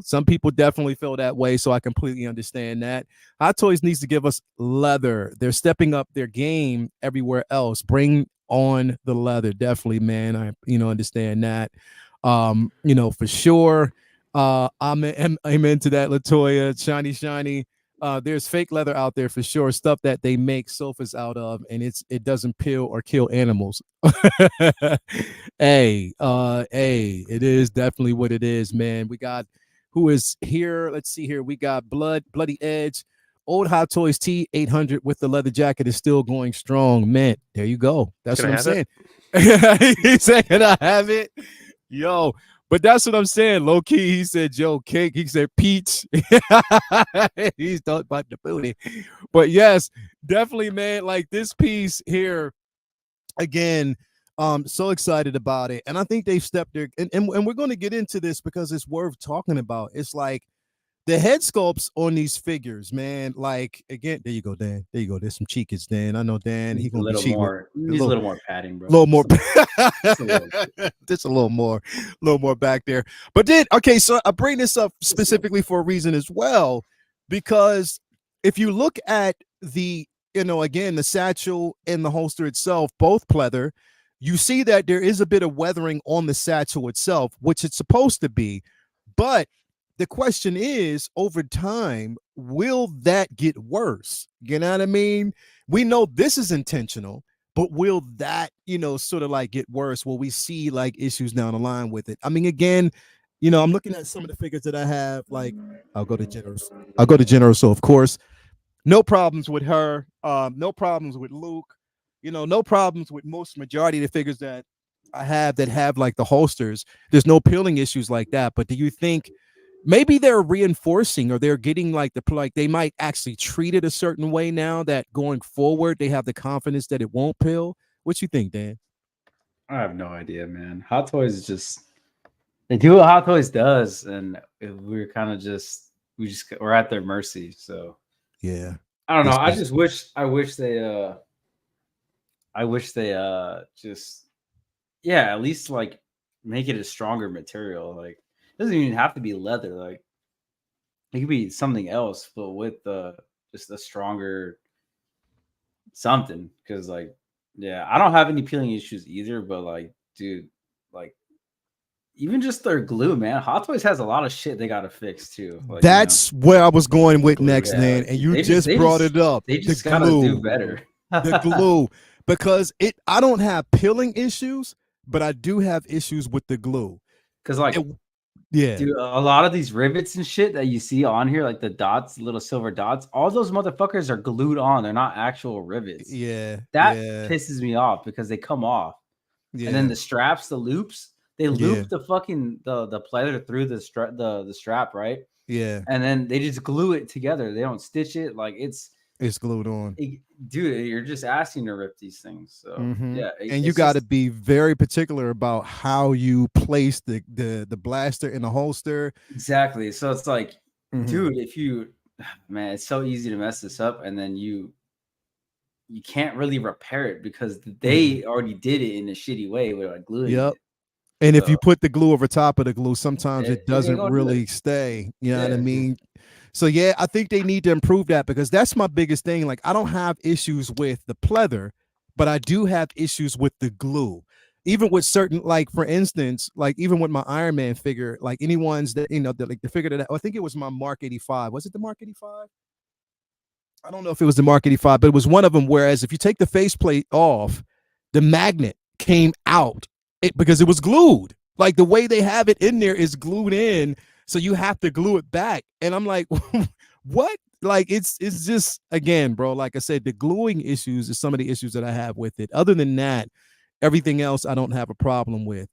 some people definitely feel that way, so I completely understand that. Hot Toys needs to give us leather. They're stepping up their game everywhere else. Bring on the leather, definitely, man. I, understand that. For sure. I'm into that, Latoya. Shiny. There's fake leather out there for sure. Stuff that they make sofas out of, and it doesn't peel or kill animals. Hey, it is definitely what it is, man. We got who is here. Let's see here. We got Bloody Edge. Old Hot Toys T800 with the leather jacket is still going strong. Man, there you go. That's what I'm saying. He's saying, "Can I have it?" Yo. But that's what I'm saying. Low key, he said Joe Cake. He said Peach. He's talking about the booty. But yes, definitely, man. Like this piece here, again, so excited about it. And I think they've stepped there. And we're going to get into this because it's worth talking about. It's like the head sculpts on these figures, man. Like, again, there you go, Dan. There you go. There's some cheekage, Dan. I know Dan. He's going to be cheating. He's a little more padding, bro. A little more. Just a little more back there. But okay, so I bring this up specifically for a reason as well, because if you look at the, again, the satchel and the holster itself, both pleather, you see that there is a bit of weathering on the satchel itself, which it's supposed to be. But the question is, over time, will that get worse? You know what I mean? We know this is intentional, but will that, sort of like get worse? Will we see like issues down the line with it? I mean, again, I'm looking at some of the figures that I have. Like, I'll go to Generous. So of course, no problems with her. No problems with Luke. No problems with majority of the figures that I have that have like the holsters. There's no peeling issues like that. But do you think maybe they're reinforcing, or they're getting like they might actually treat it a certain way now that going forward they have the confidence that it won't peel? What you think, Dan? I have no idea, man. Hot Toys is just, they do what Hot Toys does, and we're kind of we're at their mercy. So yeah, I don't know. I wish they just, yeah, at least like make it a stronger material. Like, it doesn't even have to be leather. Like, it could be something else, but with just a stronger something. Because like, yeah, I don't have any peeling issues either. But like, dude, like, even just their glue, man. Hot Toys has a lot of shit they gotta fix too. Like, that's where I was going with next, man. And you just brought it up. They just gotta do better. The glue, because I don't have peeling issues, but I do have issues with the glue. Because like, yeah, dude, a lot of these rivets and shit that you see on here, like the dots, little silver dots, all those motherfuckers are glued on. They're not actual rivets. Yeah, that pisses me off because they come off. Yeah. And then the straps, the loops, they loop the fucking the pleather through the strap, right? Yeah. And then they just glue it together. They don't stitch it. Like, it's It's glued on. Dude, you're just asking to rip these things. So yeah, and you got to be very particular about how you place the blaster in the holster. Exactly. So it's like, dude, if you, man, it's so easy to mess this up, and then you can't really repair it because they already did it in a shitty way with like gluing it. And if you put the glue over top of the glue, sometimes it doesn't really stay. You know what I mean? So yeah, I think they need to improve that, because that's my biggest thing. Like, I don't have issues with the pleather, but I do have issues with the glue. Even with certain, like for instance, like even with my Iron Man figure, like any ones that, you know, that like the figure that I think it was my Mark 85. Was it the Mark 85? I don't know if it was the Mark 85, but it was one of them. Whereas if you take the faceplate off, the magnet came out because it was glued. Like the way they have it in there is glued in, so you have to glue it back. And I'm like, what? Like it's just, again, bro, like I said, the gluing issues is some of the issues that I have with it. Other than that, everything else I don't have a problem with.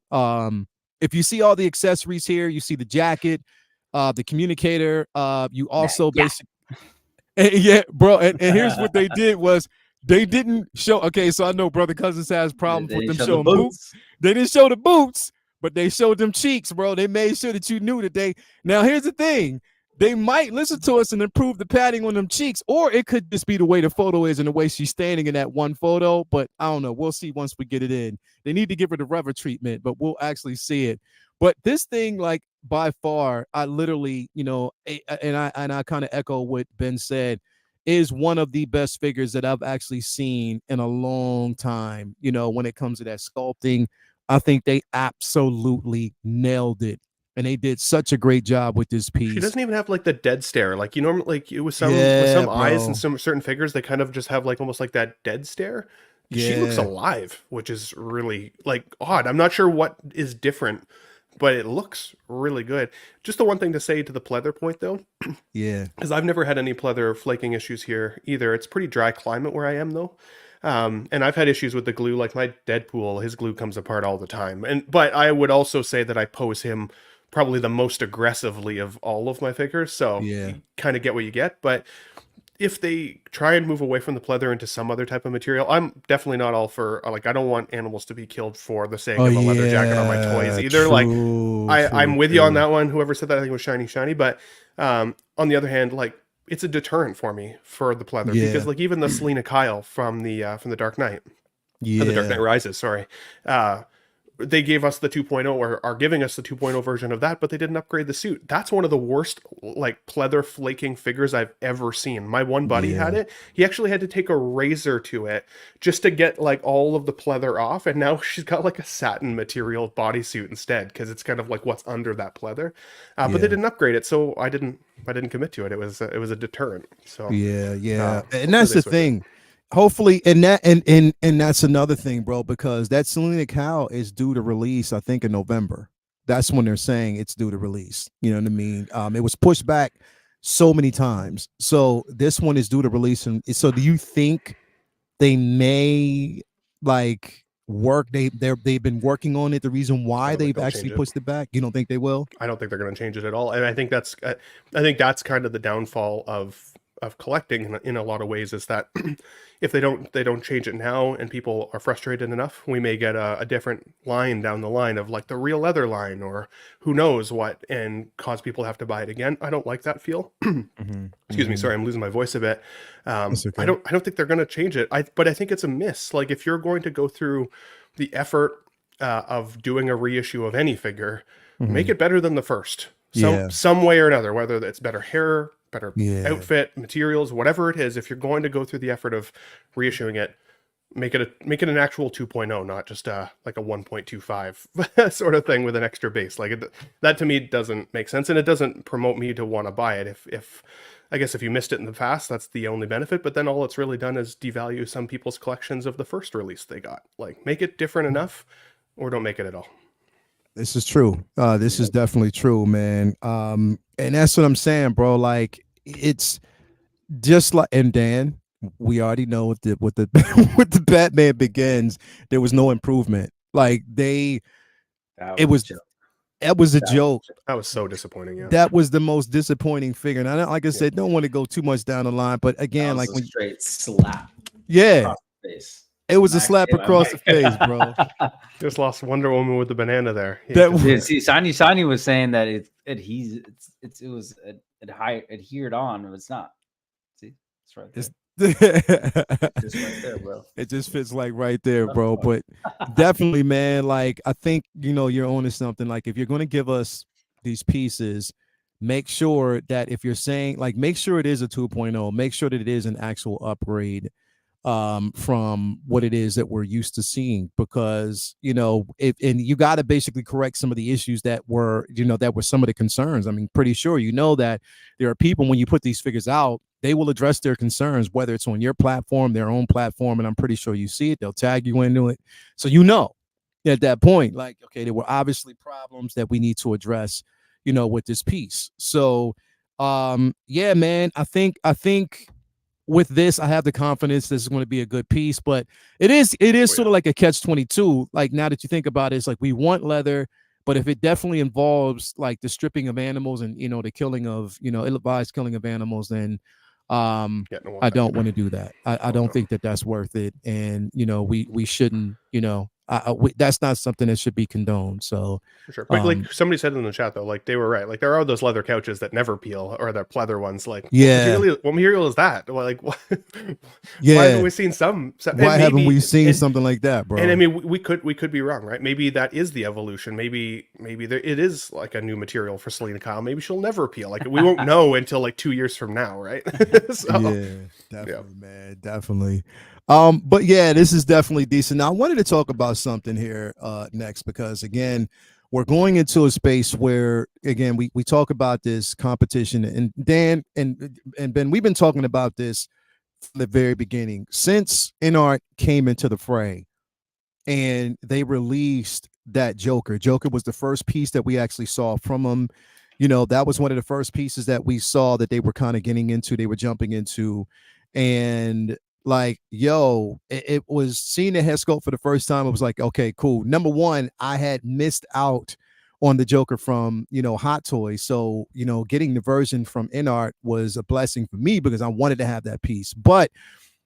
If you see all the accessories here, you see the jacket, the communicator, you also basically bro, and here's what they did was they didn't show. Okay, so I know Brother Cousins has problems with them showing boots. They didn't show the boots, but they showed them cheeks, bro. They made sure that you knew that they. Now here's the thing: they might listen to us and improve the padding on them cheeks, or it could just be the way the photo is and the way she's standing in that one photo. But I don't know. We'll see once we get it in. They need to give her the rubber treatment, but we'll actually see it. But this thing, like, by far, I literally, you know, and I kind of echo what Ben said, is one of the best figures that I've actually seen in a long time. You know, when it comes to that sculpting, I think they absolutely nailed it. And they did such a great job with this piece. She doesn't even have like the dead stare. Like, you normally, like with some eyes and some certain figures, they kind of just have like almost like that dead stare. She looks alive, which is really like odd. I'm not sure what is different, but it looks really good. Just the one thing to say to the pleather point, though. Because I've never had any pleather flaking issues here either. It's pretty dry climate where I am, though. And I've had issues with the glue. Like my Deadpool, his glue comes apart all the time. But I would also say that I pose him probably the most aggressively of all of my figures. So you kind of get what you get. But if they try and move away from the pleather into some other type of material, I'm definitely not all for, like, I don't want animals to be killed for the sake of a leather jacket on my toys either. I'm with you on that one. Whoever said that, I think it was shiny. But on the other hand, like, it's a deterrent for me for the pleather, because like even the Selena Kyle from the Dark Knight, the Dark Knight Rises, sorry, they gave us the 2.0, or are giving us the 2.0 version of that, but they didn't upgrade the suit. That's one of the worst, like, pleather flaking figures I've ever seen. My one buddy had it. He actually had to take a razor to it just to get like all of the pleather off, and now she's got like a satin material bodysuit instead, because it's kind of like what's under that pleather. But they didn't upgrade it, so I didn't commit to it. It was a deterrent. So and that's the thing. Hopefully, and that's another thing, bro, because that Selena Kyle is due to release, I think, in November. That's when they're saying it's due to release. You know what I mean? It was pushed back so many times. So this one is due to release. And so do you think they may like work? They've been working on it. The reason why they've actually pushed it back? You don't think they will? I don't think they're going to change it at all. And I think that's kind of the downfall of collecting in a lot of ways, is that if they don't change it now and people are frustrated enough, we may get a different line down the line of like the real leather line or who knows what, and cause people to have to buy it again. I don't like that feel. Excuse me, sorry, I'm losing my voice a bit. Okay. I don't think they're going to change it. But I think it's a miss. Like, if you're going to go through the effort of doing a reissue of any figure, make it better than the first. Some way or another, whether it's better hair, better outfit, materials, whatever it is. If you're going to go through the effort of reissuing it, make it an actual 2.0, not just like a 1.25 sort of thing with an extra base. Like that to me doesn't make sense, and it doesn't promote me to want to buy it. If I guess if you missed it in the past, that's the only benefit. But then all it's really done is devalue some people's collections of the first release they got. Like, make it different enough, or don't make it at all. This is true. This is definitely true, man. And that's what I'm saying, bro. Like, it's just like, and Dan, we already know with the with the Batman Begins, there was no improvement. Like, it was That was a joke. That was so disappointing. Yeah, that was the most disappointing figure. And I, like I said, don't want to go too much down the line, but again, like when straight slap, yeah, face. it was a slap across the face, bro. Just lost Wonder Woman with the banana there. See, Sani was saying that it was adhered on, but it's not. See, it's right there. Just right there, bro. It just fits like right there, bro. But definitely, man, like I think you're on to something. Like if you're going to give us these pieces, make sure that if you're saying like make sure it is a 2.0, make sure that it is an actual upgrade from what it is that we're used to seeing, because and you got to basically correct some of the issues that were some of the concerns. I mean, pretty sure that there are people, when you put these figures out, they will address their concerns, whether it's on your platform, their own platform, and I'm pretty sure you see it. They'll tag you into it, so at that point, like, okay, there were obviously problems that we need to address with this piece. So yeah, man, I think with this, I have the confidence this is going to be a good piece, but it is sort of like a catch-22. Like, now that you think about it, it's like we want leather, but if it definitely involves like the stripping of animals and the killing of ill-advised killing of animals, then I don't want to do that. I don't think that that's worth it, and we shouldn't. That's not something that should be condoned. So for sure. But like somebody said in the chat though, like they were right. Like there are those leather couches that never peel, or the pleather ones. Like what material is that? Well, like what? Yeah. Why haven't we seen some? Why haven't we seen something like that, bro? And I mean, we could be wrong, right? Maybe that is the evolution. Maybe it is like a new material for Selena Kyle. Maybe she'll never peel. Like we won't know until like 2 years from now, right? So, yeah, definitely, man, definitely. But yeah, this is definitely decent. Now I wanted to talk about something here next, because again, we're going into a space where again we talk about this competition, and Dan and Ben, we've been talking about this from the very beginning, since InArt came into the fray and they released that Joker. Joker was the first piece that we actually saw from them. That was one of the first pieces that we saw that they were kind of getting into, they were jumping into. And like, it was seeing the head sculpt for the first time. It was like, okay, cool. Number one, I had missed out on the Joker from, Hot Toys. So, getting the version from InArt was a blessing for me because I wanted to have that piece. But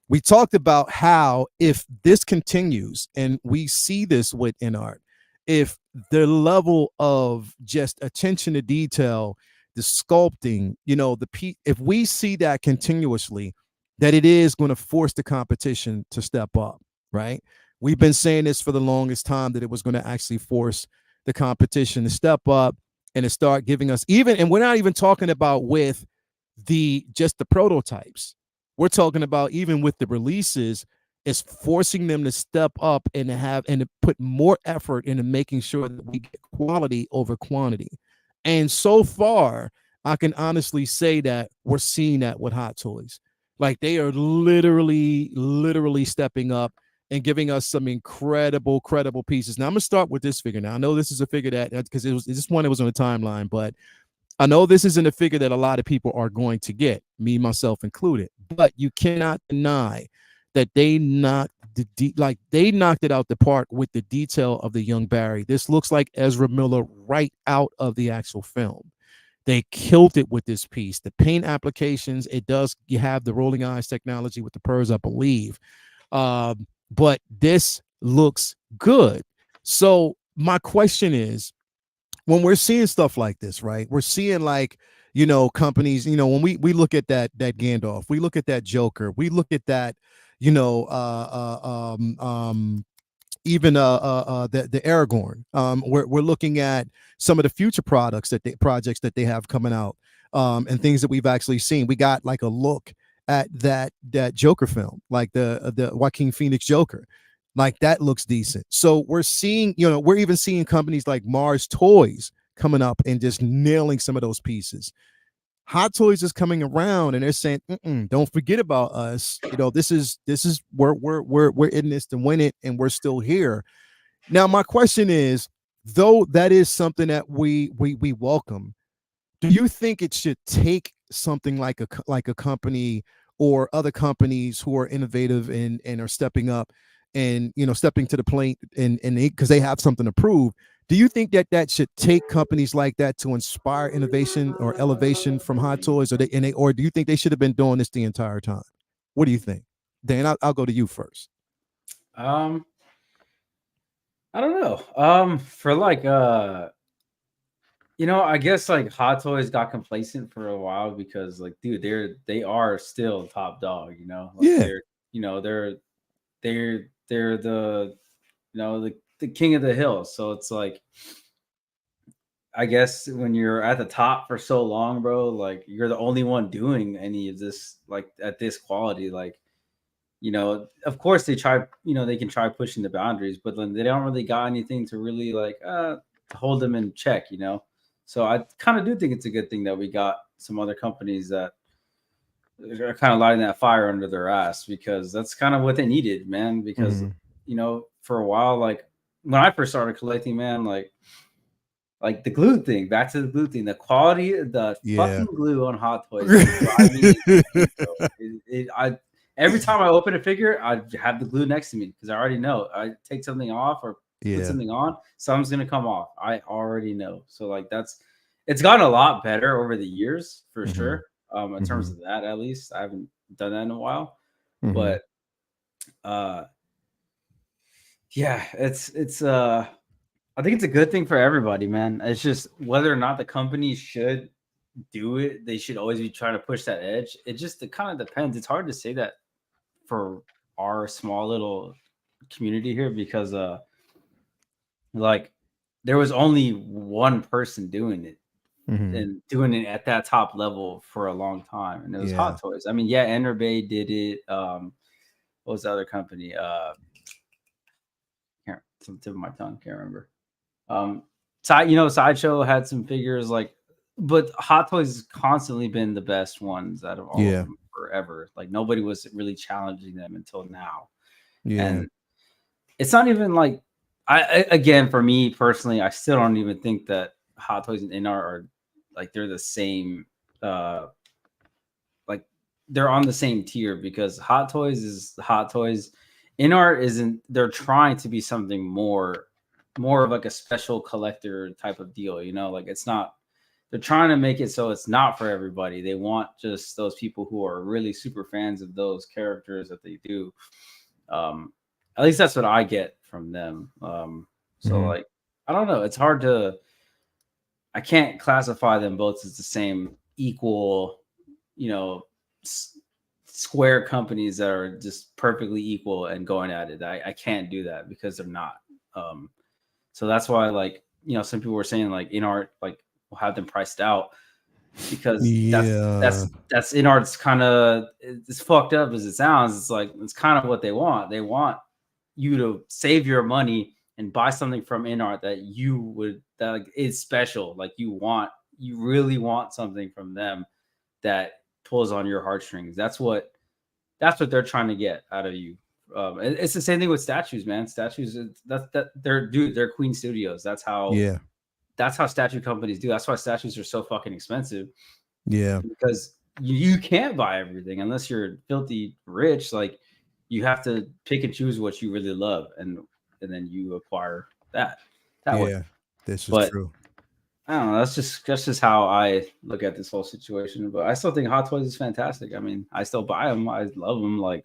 we talked about how if this continues and we see this with InArt, if the level of just attention to detail, the sculpting, if we see that continuously, that it is going to force the competition to step up, right? We've been saying this for the longest time, that it was going to actually force the competition to step up and to start giving us and we're not even talking about with just the prototypes. We're talking about even with the releases, it's forcing them to step up and to put more effort into making sure that we get quality over quantity. And so far, I can honestly say that we're seeing that with Hot Toys. Like they are literally stepping up and giving us some credible pieces. Now I'm gonna start with this figure. Now I know this is a figure that, because it's this one that was on the timeline, but I know this isn't a figure that a lot of people are going to get, me myself included. But you cannot deny that they knocked it out the park with the detail of the young Barry. This looks like Ezra Miller right out of the actual film. They killed it with this piece. The paint applications, you have the rolling eyes technology with the purrs, I believe. But this looks good. So my question is, when we're seeing stuff like this, right? We're seeing like, companies, when we look at that Gandalf, we look at that Joker, we look at that, even the Aragorn. We're looking at some of the future projects that they have coming out, and things that we've actually seen. We got like a look at that Joker film, like the Joaquin Phoenix Joker. Like that looks decent. So we're seeing, we're even seeing companies like Mars Toys coming up and just nailing some of those pieces. Hot Toys is coming around and they're saying, don't forget about us. This is we're in this to win it, and we're still here. Now, my question is, though that is something that we welcome, do you think it should take something like a company or other companies who are innovative and are stepping up and stepping to the plate and because they have something to prove? Do you think that that should take companies like that to inspire innovation or elevation from Hot Toys, or do you think they should have been doing this the entire time? What do you think, Dan? I'll go to you first. I don't know. For like I guess like Hot Toys got complacent for a while because like, dude, they are still top dog, Like Yeah. they're the the king of the hill. So it's like, I guess when you're at the top for so long, bro, like you're the only one doing any of this like at this quality. Like, of course they try, they can try pushing the boundaries, but then they don't really got anything to really like to hold them in check, So I kind of do think it's a good thing that we got some other companies that are kind of lighting that fire under their ass, because that's kind of what they needed, man. Because for a while, like when I first started collecting, man, like the glue thing, back to the glue thing, the quality of the fucking glue on Hot Toys. Every time I open a figure, I have the glue next to me because I already know. I take something off or put something on, something's gonna come off. I already know. So like it's gotten a lot better over the years for sure. In terms of that, at least I haven't done that in a while, but yeah, it's I think it's a good thing for everybody, man. It's just whether or not the company should do it, they should always be trying to push that edge. It kind of depends. It's hard to say that for our small little community here because like there was only one person doing it and doing it at that top level for a long time, and it was Hot Toys. I mean, Enter Bay did it. What was the other company? Can't, it's on the tip of my tongue, can't remember. Sideshow had some figures like, but Hot Toys has constantly been the best ones out of all of them forever. Like nobody was really challenging them until now. And it's not even like again, for me personally, I still don't even think that Hot Toys and NR are like they're the same. Like they're on the same tier because Hot Toys is Hot Toys. NR isn't. They're trying to be something more of like a special collector type of deal, like it's not, they're trying to make it so it's not for everybody. They want just those people who are really super fans of those characters that they do. At least that's what I get from them. So like, I don't know. It's hard I can't classify them both as the same equal, square companies that are just perfectly equal and going at it. I can't do that because they're not. So that's why, like, some people were saying like InArt, like we'll have them priced out because that's InArt's kind of as fucked up as it sounds. It's like it's kind of what they want. They want you to save your money and buy something from InArt that like, is special. Like you really want something from them that pulls on your heartstrings. That's what they're trying to get out of you. It's the same thing with statues, man. Statues, they're Queen Studios. That's how statue companies do. That's why statues are so fucking expensive. Yeah, because you can't buy everything unless you're filthy rich. Like you have to pick and choose what you really love, and then you acquire that way. This is true. I don't know. That's just how I look at this whole situation. But I still think Hot Toys is fantastic. I mean, I still buy them. I love them. Like.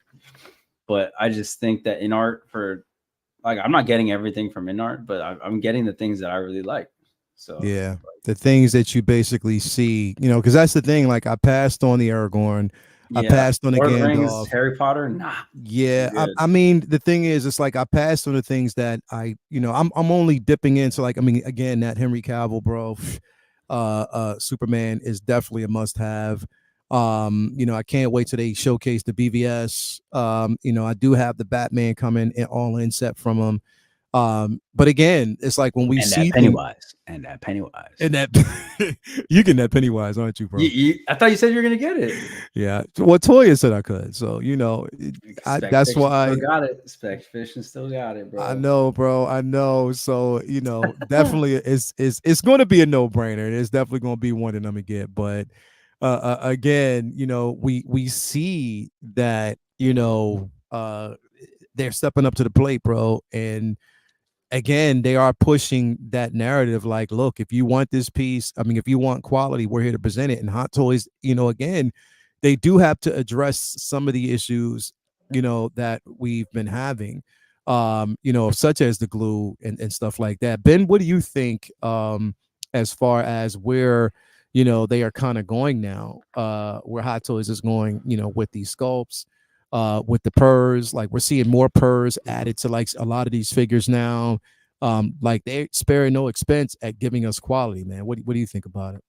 But I just think that InArt I'm not getting everything from InArt, but I'm getting the things that I really like. So the things that you basically see, because that's the thing. Like I passed on the Aragorn, I passed on the Gandalf, Harry Potter. Nah. Yeah, I mean the thing is, it's like I passed on the things that I'm only dipping into. Like I mean, again, that Henry Cavill, bro, Superman is definitely a must-have. I can't wait till they showcase the BVS. I do have the Batman coming in all in set from them. But again, it's like when we see Pennywise and that you getting that Pennywise, aren't you, bro? I thought you said you were gonna get it. Yeah, well, Toya said I could, so that's why still got it. Spec Fiction still got it, bro. I know, bro. I know. So definitely, it's going to be a no-brainer. It's definitely going to be one that I'm gonna get, but. Again, we see that, they're stepping up to the plate, bro. And again, they are pushing that narrative like, look, if you want this piece, I mean, if you want quality, we're here to present it. And Hot Toys, again, they do have to address some of the issues, that we've been having, such as the glue and stuff like that. Ben, what do you think, as far as where, they are kind of going now, where Hot Toys is going, with these sculpts, with the purrs? Like, we're seeing more purrs added to like a lot of these figures now. Like, they spare no expense at giving us quality, man. What do you think about it?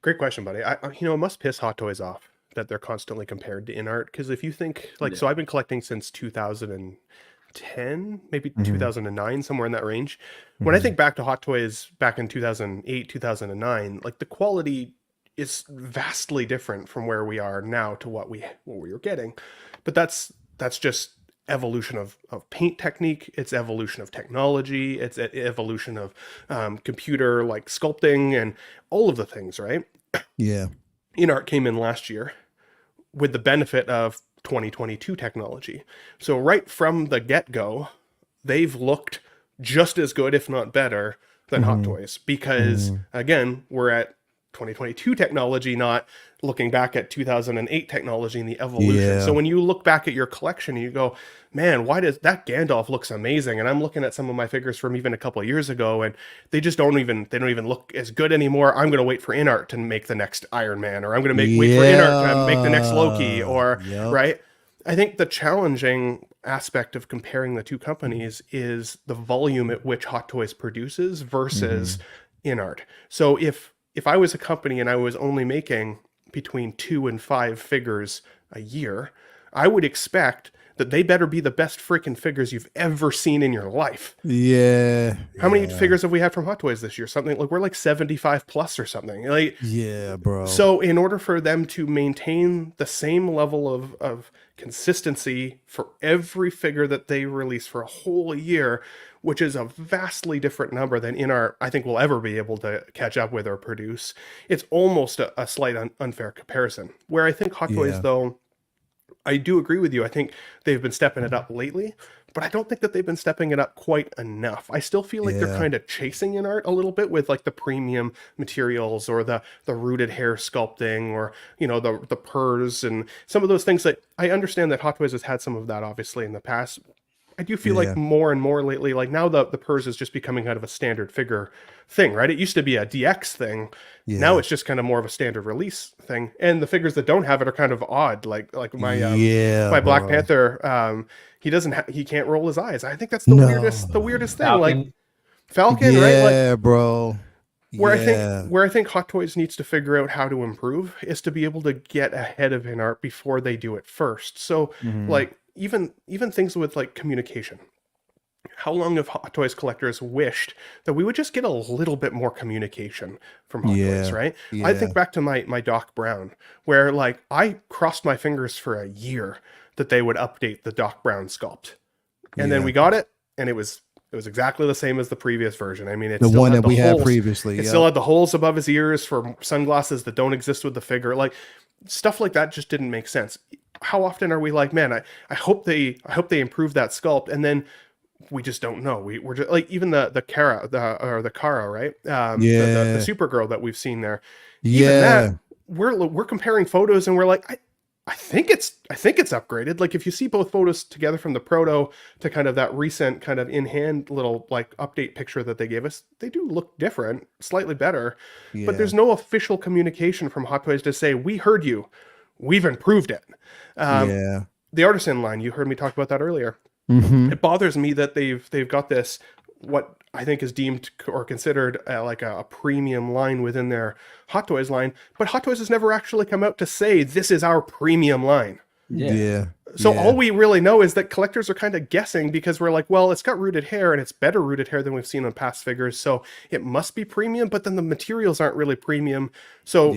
Great question, buddy. It must piss Hot Toys off that they're constantly compared to InArt, because if you think so I've been collecting since 2010, maybe 2009, somewhere in that range. When I think back to Hot Toys back in 2008, 2009, like the quality is vastly different from where we are now to what we were getting. But that's just evolution of paint technique, it's evolution of technology, it's evolution of computer like sculpting and all of the things, right? Yeah. InArt came in last year with the benefit of 2022 technology. So right from the get-go, they've looked just as good, if not better, than Hot Toys, because again, we're at 2022 technology, not looking back at 2008 technology and the evolution. Yeah. So when you look back at your collection, you go, man, why does that Gandalf looks amazing? And I'm looking at some of my figures from even a couple of years ago, and they just don't even look as good anymore. I'm going to wait for InArt to make the next Iron Man, or I'm going to wait for InArt to make the next Loki, or right. I think the challenging aspect of comparing the two companies is the volume at which Hot Toys produces versus InArt. So if I was a company and I was only making between 2 and 5 figures a year, I would expect that they better be the best freaking figures you've ever seen in your life. Yeah. How many figures have we had from Hot Toys this year? Something like, we're like 75 plus or something. Like, yeah, bro. So in order for them to maintain the same level of consistency for every figure that they release for a whole year, which is a vastly different number than InArt I think we'll ever be able to catch up with or produce, it's almost a slight unfair comparison. Where I think Hot Toys, though, I do agree with you. I think they've been stepping it up lately, but I don't think that they've been stepping it up quite enough. I still feel like they're kind of chasing InArt a little bit with like the premium materials or the rooted hair sculpting, or, the purrs and some of those things. That I understand that Hot Toys has had some of that obviously in the past. I do feel like more and more lately, like now the purrs is just becoming kind of a standard figure thing, right? It used to be a DX thing. Yeah. Now it's just kind of more of a standard release thing. And the figures that don't have it are kind of odd. Like my my Black Panther, he can't roll his eyes. I think that's the weirdest thing. Falcon. Like Falcon, right? Like, bro. Where I think Hot Toys needs to figure out how to improve is to be able to get ahead of InArt before they do it first. So like even things with like communication. How long have Hot Toys collectors wished that we would just get a little bit more communication from Hot Toys, right? Yeah. I think back to my Doc Brown, where like I crossed my fingers for a year that they would update the Doc Brown sculpt. And then we got it, and it was exactly the same as the previous version. I mean, it's the one that we had previously. It still had the holes above his ears for sunglasses that don't exist with the figure. Like stuff like that just didn't make sense. How often are we like, man, I hope they improve that sculpt, and then we just don't know. We're just like, even the Kara, the Kara, right? The Supergirl that we've seen there. Even that, we're comparing photos, and we're like, I think it's upgraded. Like if you see both photos together from the proto to kind of that recent kind of in hand little like update picture that they gave us, they do look different, slightly better. But there's no official communication from Hot Toys to say, we heard you, we've improved it. The Artisan line, you heard me talk about that earlier. It bothers me that they've got this, what I think is deemed or considered like a premium line within their Hot Toys line, but Hot Toys has never actually come out to say this is our premium line. So all we really know is that collectors are kind of guessing, because we're like, well, it's got rooted hair, and it's better rooted hair than we've seen on past figures, so it must be premium. But then the materials aren't really premium. So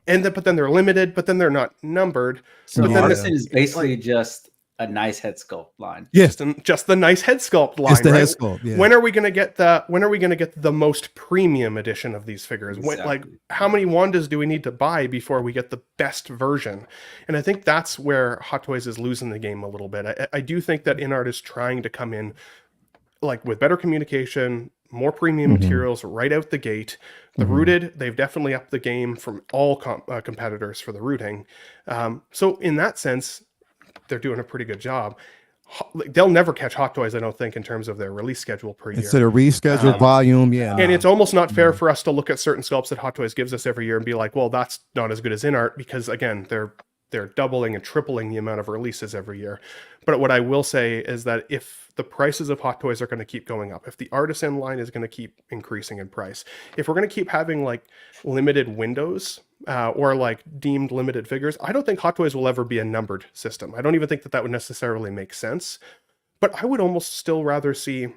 but then they're limited, but then they're not numbered. So but then Artisan is basically just a nice head sculpt line. Just the nice head sculpt line. Just the head sculpt. When are we going to get the most premium edition of these figures? Exactly. Like how many Wandas do we need to buy before we get the best version? And I think that's where Hot Toys is losing the game a little bit. I do think that InArt is trying to come in like with better communication, more premium materials right out the gate. The rooted, they've definitely upped the game from all competitors for the rooting. So in that sense, they're doing a pretty good job. They'll never catch Hot Toys, I don't think, in terms of their release schedule per year. Instead of rescheduled volume, And it's almost not fair for us to look at certain sculpts that Hot Toys gives us every year and be like, well, that's not as good as InArt, because again, they're doubling and tripling the amount of releases every year. But what I will say is that if the prices of Hot Toys are going to keep going up, if the artisan line is going to keep increasing in price, if we're going to keep having like limited windows or like deemed limited figures, I don't think Hot Toys will ever be a numbered system. I don't even think that that would necessarily make sense. But I would almost still rather see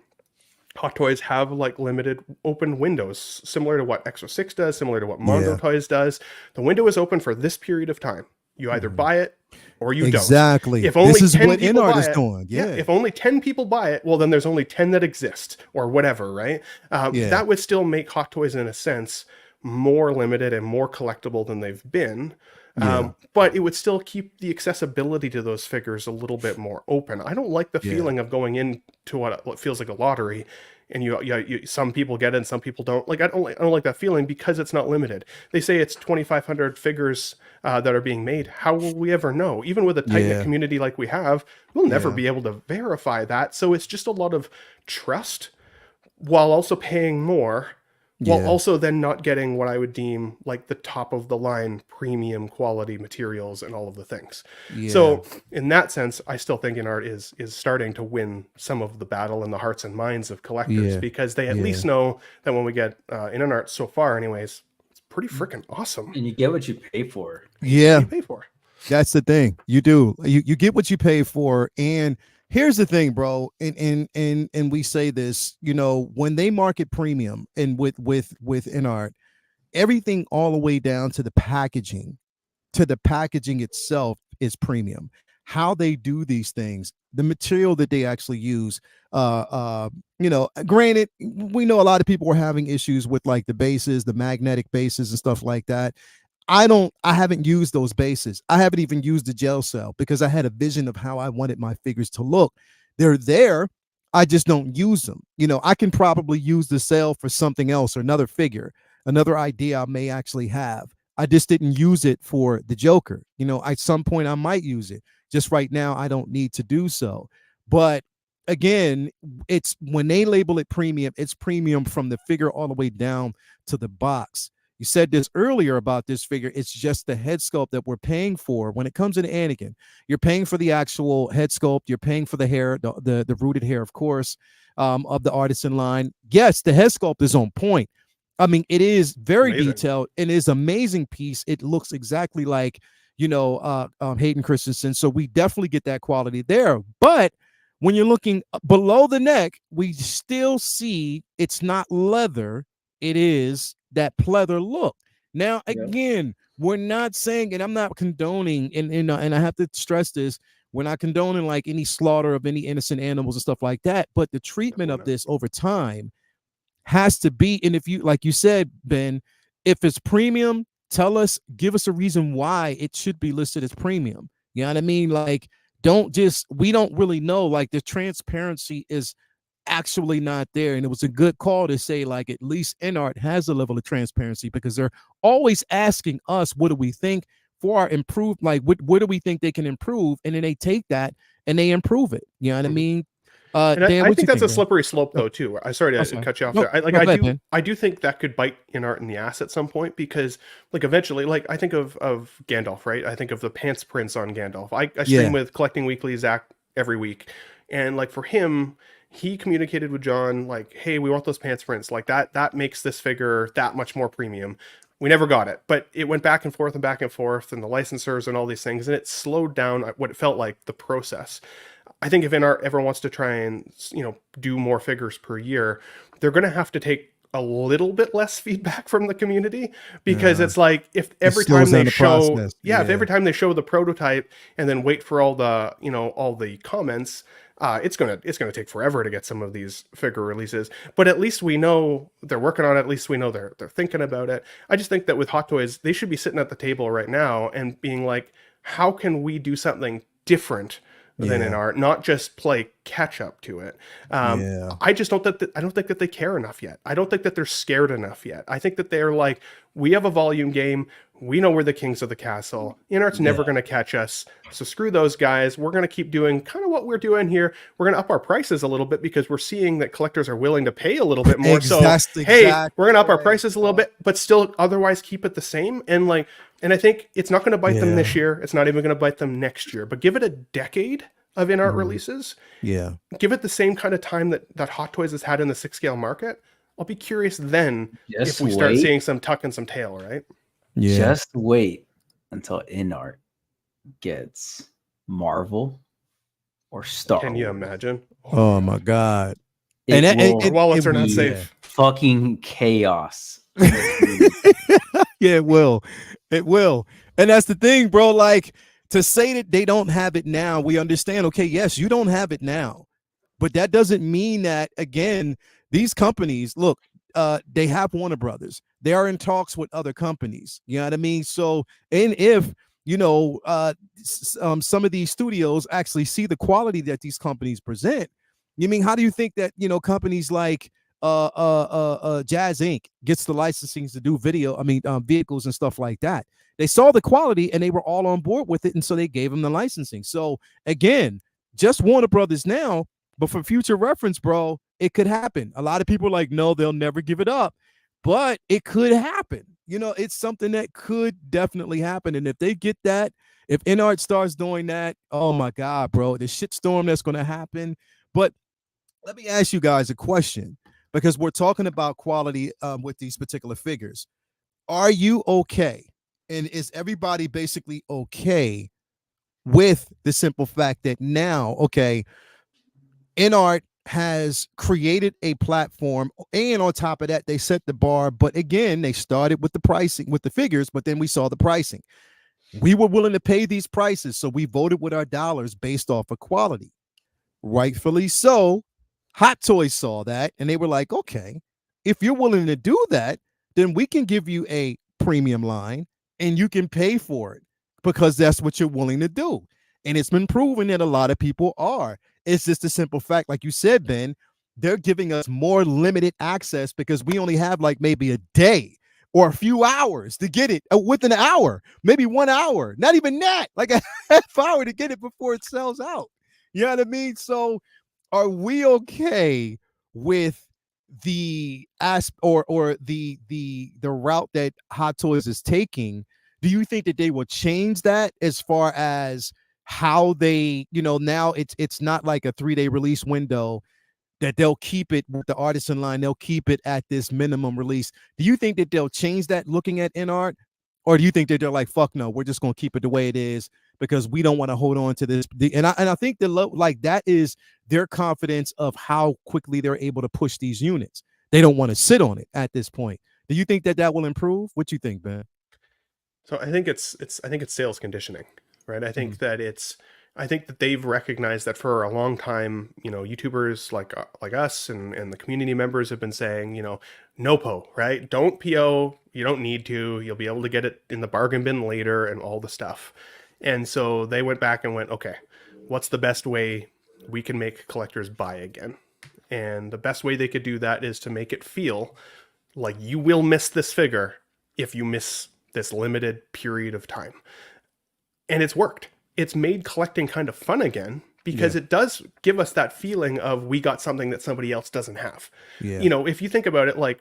Hot Toys have like limited open windows, similar to what Exo 6 does, similar to what Mondo Toys does. The window is open for this period of time. You either buy it or you don't. Exactly. If only this is 10 what people InArt buy is it, doing. Yeah. If only 10 people buy it, well, then there's only 10 that exist or whatever, right? That would still make Hot Toys, in a sense, more limited and more collectible than they've been. But it would still keep the accessibility to those figures a little bit more open. I don't like the feeling of going into what feels like a lottery, and you some people get it and some people don't. Like I don't like that feeling, because it's not limited. They say it's 2,500 figures that are being made. How will we ever know? Even with a tight-knit community like we have, we'll never be able to verify that. So it's just a lot of trust while also paying more. While also then not getting what I would deem like the top of the line premium quality materials and all of the things. So in that sense, I still think InArt is starting to win some of the battle in the hearts and minds of collectors, because they at least know that when we get in InArt so far anyways, it's pretty freaking awesome. And you get what you pay for. Yeah. You pay for. That's the thing. You do. You get what you pay for. And here's the thing, bro. And we say this, you know, when they market premium and with InArt, everything all the way down to the packaging itself is premium. How they do these things, the material that they actually use, you know, granted, we know a lot of people were having issues with like the bases, the magnetic bases and stuff like that. I haven't used those bases. I haven't even used the gel cell, because I had a vision of how I wanted my figures to look. They're there. I just don't use them. You know, I can probably use the cell for something else or another figure, another idea I may actually have. I just didn't use it for the Joker. You know, at some point I might use it. Just right now, I don't need to do so. But again, it's when they label it premium, it's premium from the figure all the way down to the box. You said this earlier about this figure. It's just the head sculpt that we're paying for. When it comes to Anakin, you're paying for the actual head sculpt. You're paying for the hair, the rooted hair, of course, of the artisan line. Yes, the head sculpt is on point. I mean, it is very detailed. It is an amazing piece. It looks exactly like, you know, Hayden Christensen. So we definitely get that quality there. But when you're looking below the neck, we still see it's not leather. It is that pleather look. Now, again, we're not saying, and I'm not condoning, and I have to stress this, we're not condoning like any slaughter of any innocent animals and stuff like that. But the treatment of this over time has to be, and if you, like you said, Ben, if it's premium, tell us, give us a reason why it should be listed as premium. You know what I mean? Like, we don't really know. Like, the transparency is actually not there. And it was a good call to say, like, at least InArt has a level of transparency, because they're always asking us, what do we think for our improved, like, what do we think they can improve? And then they take that and they improve it. You know what I mean? Dan, I think that's a slippery slope, though, too. I'm sorry to cut you off there. I do think that could bite InArt in the ass at some point, because, like, eventually, like, I think of Gandalf, right? I think of the pants prints on Gandalf. I stream with Collecting Weekly, Zach, every week, and like for him, he communicated with John, like, hey, we want those pants prints, like that makes this figure that much more premium. We never got it, but it went back and forth and back and forth, and the licensors and all these things, and it slowed down what it felt like the process. I think if InArt ever wants to try and, you know, do more figures per year, they're going to have to take a little bit less feedback from the community, because it's like, if every time they show, if every time they show the prototype and then wait for all the, you know, all the comments, it's gonna take forever to get some of these figure releases. But at least we know they're working on it. At least we know they're thinking about it. I just think that with Hot Toys, they should be sitting at the table right now and being like, how can we do something different than in art, not just play catch up to it. Yeah. I just don't think that they care enough yet. I don't think that they're scared enough yet. I think that they're like, we have a volume game. We know we're the kings of the castle. InArt's never going to catch us. So screw those guys. We're going to keep doing kind of what we're doing here. We're going to up our prices a little bit because we're seeing that collectors are willing to pay a little bit more. Hey, we're going to up our prices a little bit, but still otherwise keep it the same. And I think it's not going to bite them this year. It's not even going to bite them next year, but give it a decade of InArt releases. Yeah. Give it the same kind of time that Hot Toys has had in the 6-scale market. I'll be curious then if we start seeing some tuck and some tail, right? Yeah. Just wait until InArt gets Marvel or Star Can you Wars. imagine? Oh my God. Wallets are not safe. Fucking chaos. Yeah, it will. It will. And that's the thing, bro. Like, to say that they don't have it now, we understand. Okay, yes, you don't have it now. But that doesn't mean that, again, these companies, look, they have Warner Brothers. They are in talks with other companies. You know what I mean? So, and if, some of these studios actually see the quality that these companies present, you mean, how do you think that, companies like Jazz Inc. gets the licensing to do vehicles and stuff like that? They saw the quality and they were all on board with it. And so they gave them the licensing. So again, just Warner Brothers now, but for future reference, bro, it could happen. A lot of people are like, no, they'll never give it up, but it could happen. It's something that could definitely happen. And if they get that, if InArt starts doing that, oh my God, bro, the shitstorm that's going to happen. But let me ask you guys a question, because we're talking about quality with these particular figures. Are you okay? And is everybody basically okay with the simple fact that now, okay, InArt has created a platform, and on top of that, they set the bar. But again, they started with the pricing, with the figures, but then we saw the pricing. We were willing to pay these prices, so we voted with our dollars based off of quality. Rightfully so. Hot Toys saw that, and they were like, okay, if you're willing to do that, then we can give you a premium line, and you can pay for it because that's what you're willing to do. And it's been proven that a lot of people are. It's just a simple fact, like you said, Ben, they're giving us more limited access because we only have like maybe a day or a few hours to get it, within an hour, maybe 1 hour, not even that, like a half hour to get it before it sells out. You know what I mean? So are we okay with the the route that Hot Toys is taking? Do you think that they will change that as far as how they, now it's not like a 3-day release window, that they'll keep it with the artisan line, they'll keep it at this minimum release? Do you think that they'll change that looking at InArt? Or do you think that they're like, fuck no, we're just going to keep it the way it is because we don't want to hold on to this? And I think that is their confidence of how quickly they're able to push these units. They don't want to sit on it at this point. Do you think that will improve? What you think, Ben? So I think it's sales conditioning, right? I think that they've recognized that for a long time, YouTubers like us and the community members have been saying, no PO, right? Don't PO. You don't need to. You'll be able to get it in the bargain bin later and all the stuff. And so they went back and went, okay, what's the best way we can make collectors buy again? And the best way they could do that is to make it feel like you will miss this figure if you miss this limited period of time. And it's worked. It's made collecting kind of fun again because it does give us that feeling of we got something that somebody else doesn't have. Yeah. If you think about it, like,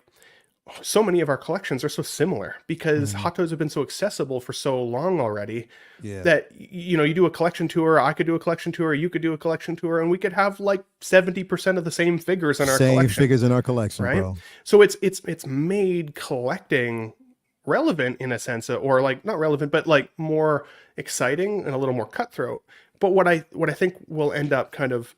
so many of our collections are so similar because Hot Toys have been so accessible for so long already that, you do a collection tour, I could do a collection tour, you could do a collection tour, and we could have like 70% of the same figures in our collection. Same figures in our collection, right? Bro. So it's made collecting relevant in a sense, or like not relevant, but like more exciting and a little more cutthroat. But what I think will end up kind of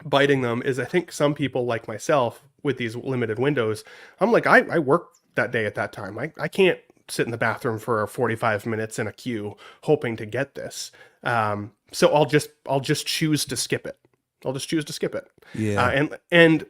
biting them is, I think some people like myself with these limited windows, I'm like, I work that day at that time. I can't sit in the bathroom for 45 minutes in a queue hoping to get this. So I'll just choose to skip it. I'll just choose to skip it. Yeah. And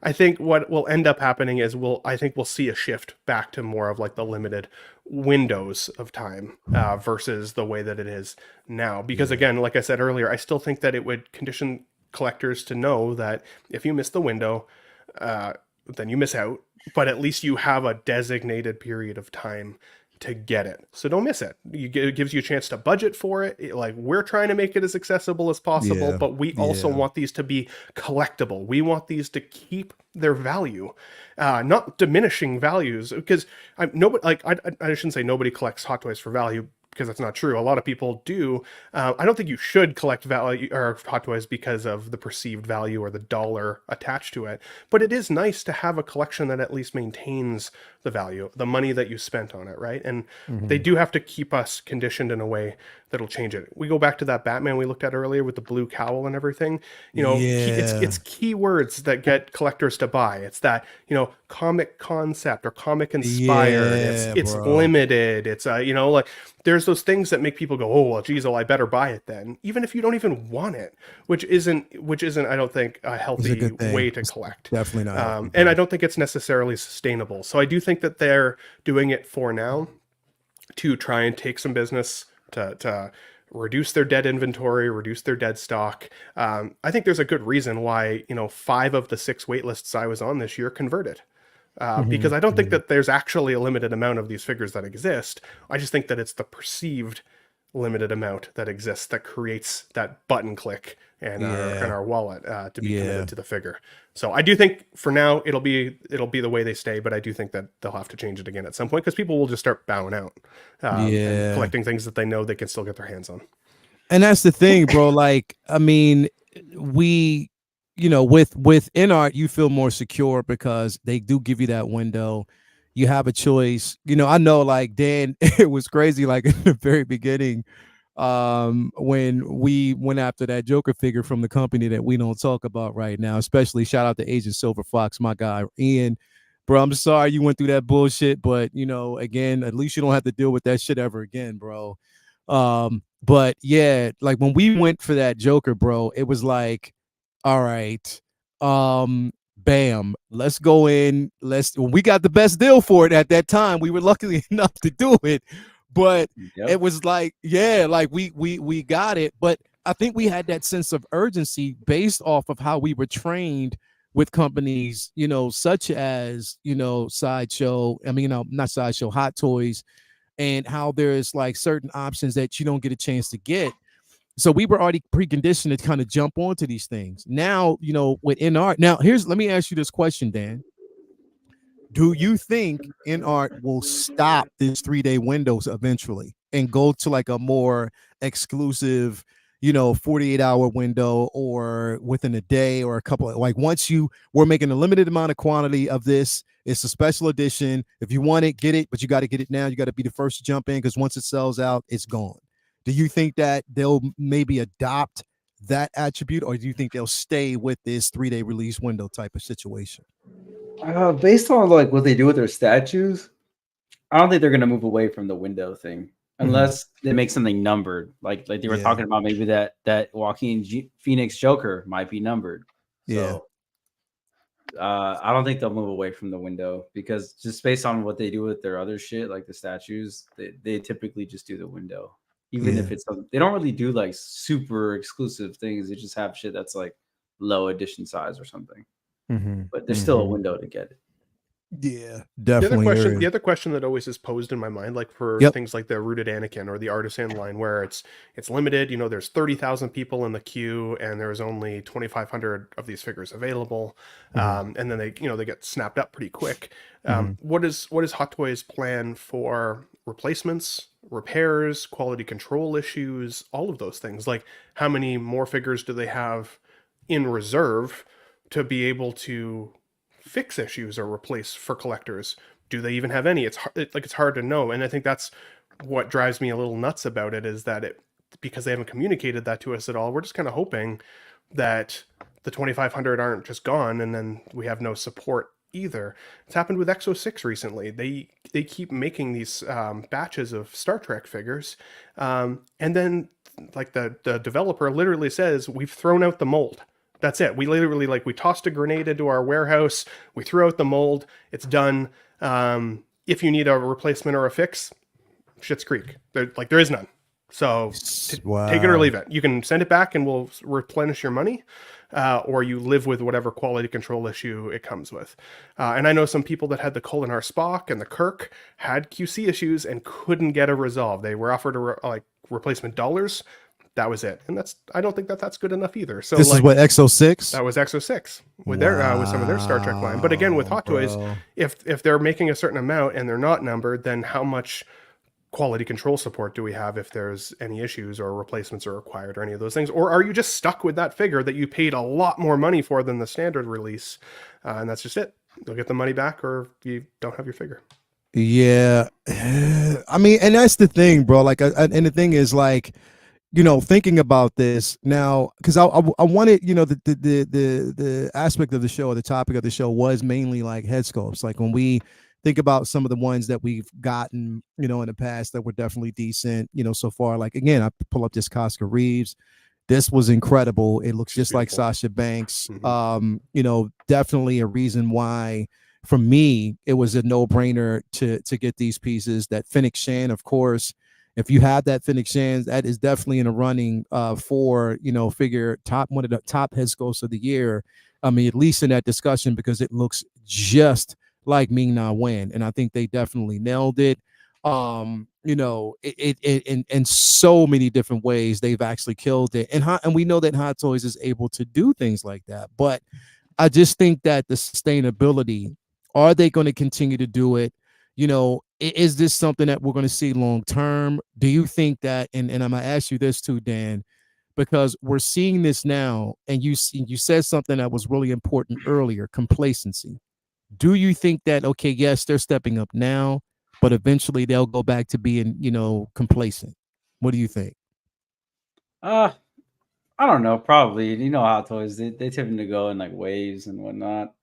I think what will end up happening is I think we'll see a shift back to more of like the limited windows of time versus the way that it is now. Because again, like I said earlier, I still think that it would condition collectors to know that if you miss the window, then you miss out. But at least you have a designated period of time to get it. So don't miss it. It gives you a chance to budget for it. Like, we're trying to make it as accessible as possible, but we also want these to be collectible. We want these to keep their value, not diminishing values, because I shouldn't say nobody collects Hot Toys for value, because that's not true. A lot of people do. I don't think you should collect value or Hot Toys because of the perceived value or the dollar attached to it. But it is nice to have a collection that at least maintains the value, the money that you spent on it, right? And they do have to keep us conditioned in a way that'll change it. We go back to that Batman we looked at earlier with the blue cowl and everything. It's keywords that get collectors to buy. It's that, comic concept or comic inspired. It's limited. It's like, there's those things that make people go, oh well, geez, I better buy it then, even if you don't even want it, which isn't I don't think a healthy way to collect. Definitely not. And I don't think it's necessarily sustainable. So I do think that they're doing it for now to try and take some business, to reduce their dead inventory, reduce their dead stock. I think there's a good reason why 5 of the 6 waitlists I was on this year converted. Because I don't think that there's actually a limited amount of these figures that exist. I just think that it's the perceived limited amount that exists that creates that button click and our wallet to be committed to the figure. So I do think for now it'll be the way they stay, but I do think that they'll have to change it again at some point, because people will just start bowing out and collecting things that they know they can still get their hands on. And that's the thing, bro. Like, I mean, we, with InArt, you feel more secure because they do give you that window. You have a choice. I know, like, Dan, it was crazy, like in the very beginning, when we went after that Joker figure from the company that we don't talk about right now, especially shout out to Agent Silver Fox, my guy, Ian. Bro, I'm sorry you went through that bullshit, but again, at least you don't have to deal with that shit ever again, bro. But yeah, like when we went for that Joker, bro, it was like, all right, bam, let's go in. We got the best deal for it at that time. We were lucky enough to do it, but it was like, like we got it. But I think we had that sense of urgency based off of how we were trained with companies, such as, Sideshow. I mean, not Sideshow, Hot Toys, and how there's like certain options that you don't get a chance to get. So we were already preconditioned to kind of jump onto these things. Now, with InArt. Now, let me ask you this question, Dan. Do you think InArt will stop this 3-day windows eventually and go to like a more exclusive, 48-hour window, or within a day or a couple of, like, once we're making a limited amount of quantity of this, it's a special edition. If you want it, get it, but you got to get it now. You got to be the first to jump in, because once it sells out, it's gone. Do you think that they'll maybe adopt that attribute, or do you think they'll stay with this 3-day release window type of situation? Based on like what they do with their statues, I don't think they're going to move away from the window thing unless they make something numbered. Like they were talking about, maybe that Joaquin Phoenix Joker might be numbered. So I don't think they'll move away from the window, because just based on what they do with their other shit, like the statues, they typically just do the window. Even if it's they don't really do like super exclusive things. They just have shit that's like low edition size or something. But there's still a window to get it. Yeah, definitely. The other question that always is posed in my mind, like for things like the Rooted Anakin or the Artisan line, where it's limited, there's 30,000 people in the queue and there's only 2,500 of these figures available. And then they get snapped up pretty quick. What is Hot Toys' plan for replacements, repairs, quality control issues, all of those things? Like, how many more figures do they have in reserve to be able to fix issues or replace for collectors? Do they even have any? It's hard to know. And I think that's what drives me a little nuts about it, is that because they haven't communicated that to us at all, we're just kind of hoping that the 2,500 aren't just gone and then we have no support either. It's happened with Exo 6 recently. They keep making these batches of Star Trek figures, and then like the developer literally says, we've thrown out the mold. That's it. We literally, like, we tossed a grenade into our warehouse, we threw out the mold, it's done. If you need a replacement or a fix, Schitt's Creek. There is none. So take it or leave it. You can send it back and we'll replenish your money, or you live with whatever quality control issue it comes with. And I know some people that had the Kulinar Spock and the Kirk had QC issues and couldn't get a resolve. They were offered replacement dollars. That was it. And I don't think that's good enough either. So this is what, Exo 6? That was Exo 6 with with some of their Star Trek line. But again, with Hot Toys, if they're making a certain amount and they're not numbered, then how much quality control support do we have if there's any issues or replacements are required or any of those things? Or are you just stuck with that figure that you paid a lot more money for than the standard release? And that's just it. You'll get the money back, or you don't have your figure. Yeah. I mean, and that's the thing, bro. Like, and the thing is, like, you know, thinking about this now, because I wanted, you know, the aspect of the show, or the topic of the show was mainly like head sculpts. Like when we think about some of the ones that we've gotten, you know, in the past that were definitely decent, you know, so far. Like, again, I pull up this Casca Reeves. This was incredible. It looks just like Sasha Banks. You know, definitely a reason why, for me, it was a no-brainer to get these pieces. That Fennec Shan, of course. If you have that Fennec Shan, that is definitely in a running for, you know, one of the top head sculpts of the year. I mean, at least in that discussion, because it looks just like Ming Na Wen, and I think they definitely nailed it. You know, it in so many different ways they've actually killed it, and we know that Hot Toys is able to do things like that. But I just think that the sustainability, are they going to continue to do it? You know, is this something that we're going to see long term? Do you think that, and I'm going to ask you this too, Dan, because we're seeing this now, and you said something that was really important earlier, complacency. Do you think that, okay, yes, they're stepping up now, but eventually they'll go back to being, you know, complacent? What do you think? I don't know. Probably. You know, Hot Toys, they tend to go in like waves and whatnot.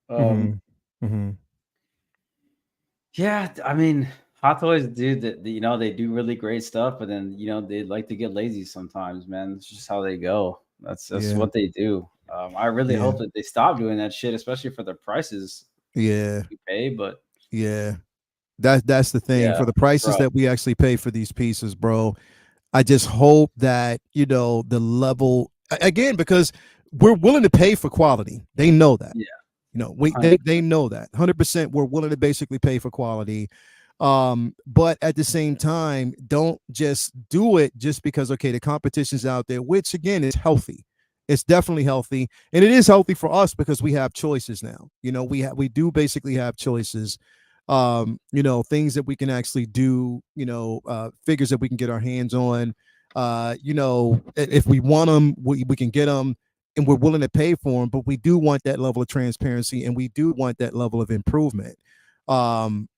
Yeah, I mean, Hot Toys do that. You know, they do really great stuff, but then, you know, they like to get lazy sometimes, man. It's just how they go. That's what they do. I really hope that they stop doing that shit, especially for the prices. You pay, but that's the thing, for the prices that we actually pay for these pieces, bro. I just hope that, you know, the level, again, because we're willing to pay for quality. They know that. You know, they know that 100%. We're willing to basically pay for quality. But at the same time, don't just do it just because, okay, the competition's out there, which again is healthy. It's definitely healthy, and it is healthy for us because we have choices now. You know, we do basically have choices. You know, things that we can actually do. You know, figures that we can get our hands on. You know, if we want them, we can get them, and we're willing to pay for them. But we do want that level of transparency, and we do want that level of improvement.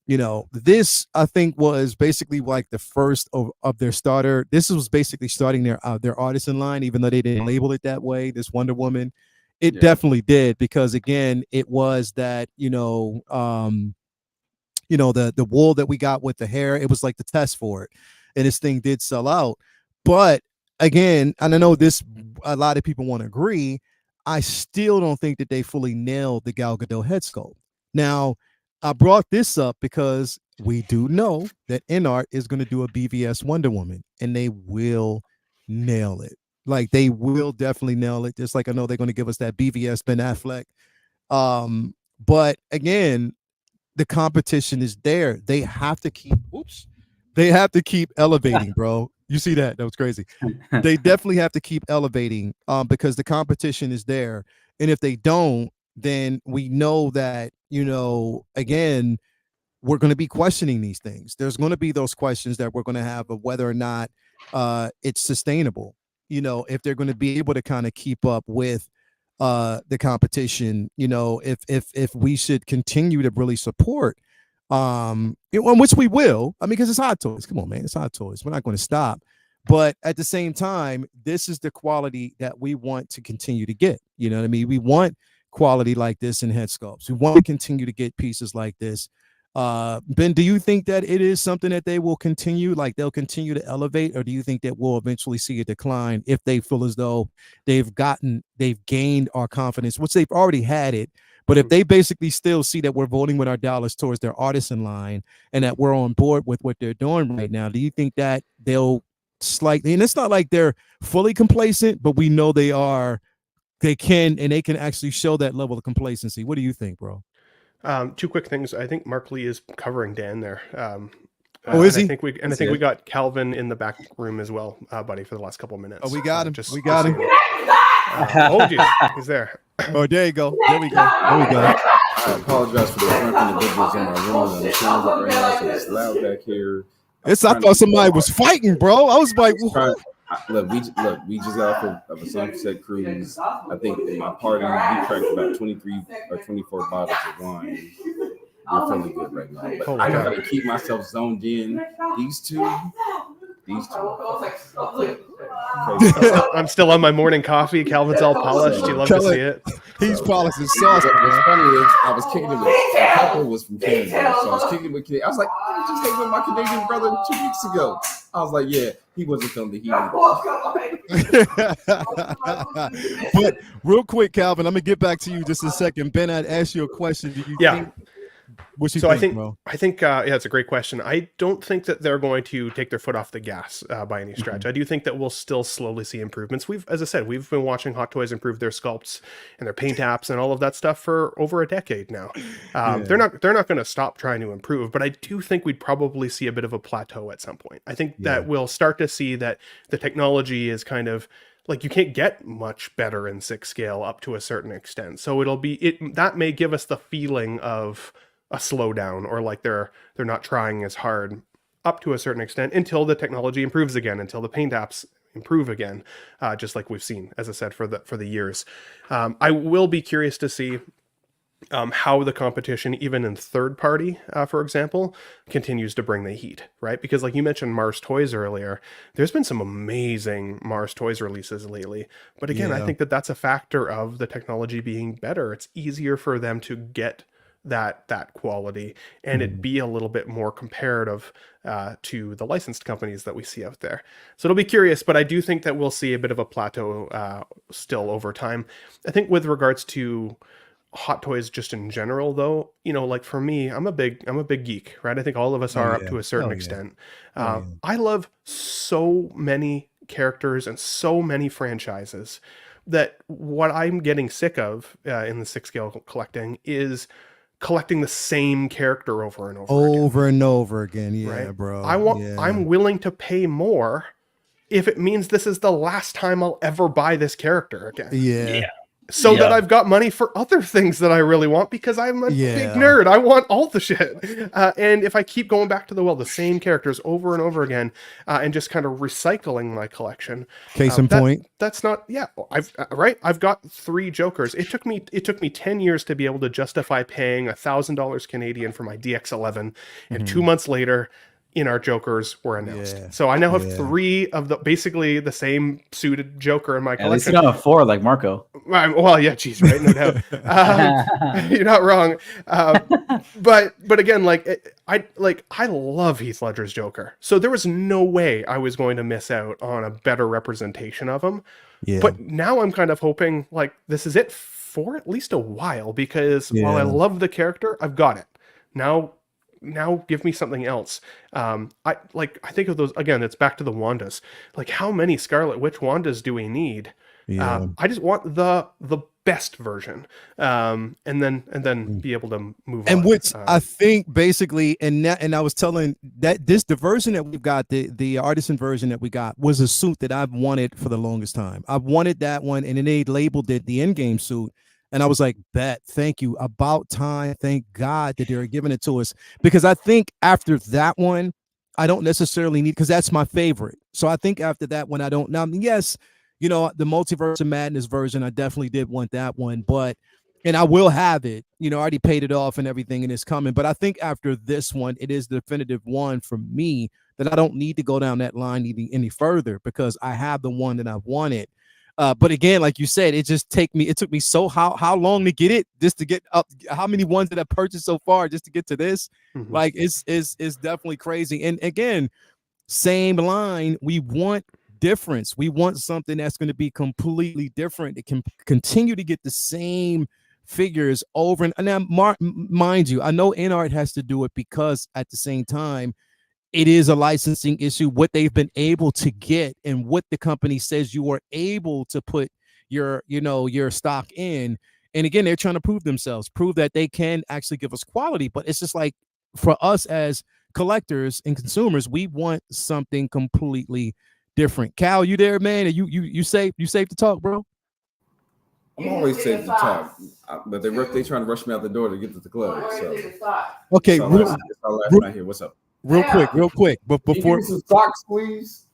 You know, this, I think, was basically like the first of their starter. This was basically starting their artisan line, even though they didn't label it that way. This Wonder Woman, it definitely did, because again, it was that, you know, the wool that we got with the hair, it was like the test for it, and this thing did sell out. But again, and I know this, a lot of people won't agree, I still don't think that they fully nailed the Gal Gadot head sculpt. Now, I brought this up because we do know that InArt is going to do a BVS Wonder Woman, and they will nail it. Like, they will definitely nail it. Just like I know they're going to give us that BVS Ben Affleck. But again, the competition is there. They have to keep, elevating, bro. You see that? That was crazy. They definitely have to keep elevating, because the competition is there. And if they don't, then we know that, you know, again, we're going to be questioning these things. There's going to be those questions that we're going to have of whether or not it's sustainable. You know, if they're going to be able to kind of keep up with the competition, you know, if we should continue to really support, which we will. I mean, because it's Hot Toys. Come on, man, it's Hot Toys. We're not going to stop. But at the same time, this is the quality that we want to continue to get. You know what I mean? We want quality like this in head sculpts. We want to continue to get pieces like this. Ben, do you think that it is something that they will continue, like they'll continue to elevate, or do you think that we'll eventually see a decline if they feel as though they've gained our confidence, which they've already had it? But if they basically still see that we're voting with our dollars towards their artisan line and that we're on board with what they're doing right now, do you think that they'll slightly, and it's not like they're fully complacent, but we know they can actually show that level of complacency? What do you think, bro? Two quick things. I think Mark Lee is covering Dan there. Is he? I think we got Calvin in the back room as well, buddy, for the last couple of minutes. Oh, we got him. We got him. Oh, geez, he's there. Oh, there you go. There we go. I apologize for the drunken individuals in my room. I'm showing up right now, so it's loud back here. I thought somebody was fighting, bro. I was like, look, we just got off of a sunset cruise. I think in my party we cracked about 23 or 24 bottles of wine. We're feeling good right now. But I gotta keep myself zoned in. These two. I'm still on my morning coffee. Calvin's all polished. You love to see it. He's polished his sauce. What's funny is I was kicking it with a couple was from Canada, so I was kicking it with Canadian. I was like, I was just hanging with my Canadian brother 2 weeks ago. I was like, yeah, he wasn't feeling the heat. But real quick, Calvin, I'm gonna get back to you just a second. Ben, I'd ask you a question. Do you think? What you think, bro? I think it's a great question. I don't think that they're going to take their foot off the gas by any stretch. I do think that we'll still slowly see improvements. As I said, we've been watching Hot Toys improve their sculpts and their paint apps and all of that stuff for over a decade now. They're not going to stop trying to improve, but I do think we'd probably see a bit of a plateau at some point. I think that we'll start to see that the technology is kind of like, you can't get much better in 6 scale up to a certain extent. So that may give us the feeling of a slowdown, or like they're not trying as hard up to a certain extent until the technology improves again, until the paint apps improve again, just like we've seen, as I said, for the years. I will be curious to see how the competition, even in third party, for example, continues to bring the heat, right? Because like you mentioned Mars Toys earlier, there's been some amazing Mars Toys releases lately. But again, I think that that's a factor of the technology being better. It's easier for them to get that quality and it be a little bit more comparative to the licensed companies that we see out there. So it'll be curious, but I do think that we'll see a bit of a plateau still over time. I think with regards to Hot Toys just in general, though, like for me, I'm a big geek, right? I think all of us are up to a certain extent. I love so many characters and so many franchises that what I'm getting sick of in the 6 scale collecting is collecting the same character over and over again. Yeah, right? bro. I'm willing to pay more if it means this is the last time I'll ever buy this character again. So that I've got money for other things that I really want, because I'm a big nerd. I want all the shit. And if I keep going back to the same characters over and over again, and just kind of recycling my collection. Case in point. That's not, I've got 3 Jokers. It took me 10 years to be able to justify paying $1,000 Canadian for my DX11. And 2 months later, our Jokers were announced. So I now have 3 of basically the same suited Joker in my collection. At least you don't have 4 like Marco. Well, yeah, geez, right? No doubt. You're not wrong. But again, I love Heath Ledger's Joker. So there was no way I was going to miss out on a better representation of him. Yeah. But now I'm kind of hoping this is it for at least a while, because while I love the character, I've got it. Now give me something else. I think of those again. It's back to the Wandas. How many Scarlet Witch Wandas do we need? I just want the best version, and then be able to move on. And which I think basically, and I was telling that the version that we've got, the artisan version that we got, was a suit that I've wanted for the longest time. I wanted that one, and then they labeled it the Endgame suit. And I was like, thank you. About time. Thank God that they're giving it to us. Because I think after that one, I don't necessarily need, because that's my favorite. So I think after that one, I don't. Now, yes, the Multiverse of Madness version, I definitely did want that one. And I will have it. I already paid it off and everything, and it's coming. But I think after this one, it is the definitive one for me that I don't need to go down that line any further, because I have the one that I wanted. But again, like you said, it took me so how long to get it, just to get up, how many ones that I purchased so far just to get to this. Like it's definitely crazy. And again, same line, we want difference. We want something that's going to be completely different. It can continue to get the same figures over and now, mind you, I know InArt has to do it because at the same time it is a licensing issue, what they've been able to get and what the company says you are able to put your stock in. And again, they're trying to prove themselves, prove that they can actually give us quality. But it's just like, for us as collectors and consumers, we want something completely different. Cal, you there, man? You safe to talk, bro? I'm always safe to talk, but they trying to rush me out the door to get to the club. So okay, what's up? Real quick, but before some socks, please.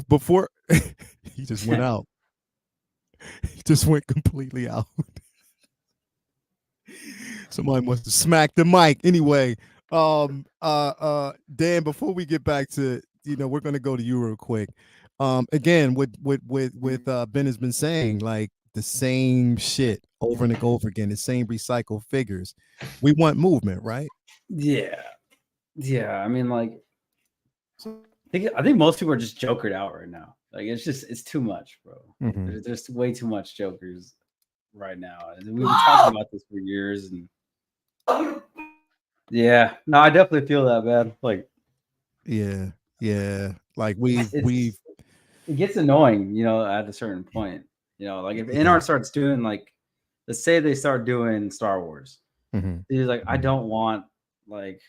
Before he just went out, he just went completely out. Somebody must have smacked the mic. Anyway, Dan, before we get back to, we're gonna go to you real quick. Again, with Ben has been saying, like, the same shit over and over again, the same recycled figures. We want movement, right? Yeah. I mean, like, I think most people are just jokered out right now. Like, it's too much, bro. There's way too much jokers right now. And we've been talking about this for years. And yeah, no, I definitely feel that, man. Like, yeah. Like it gets annoying, at a certain point. Like if InArt starts doing, like, let's say they start doing Star Wars. He's like, I don't want like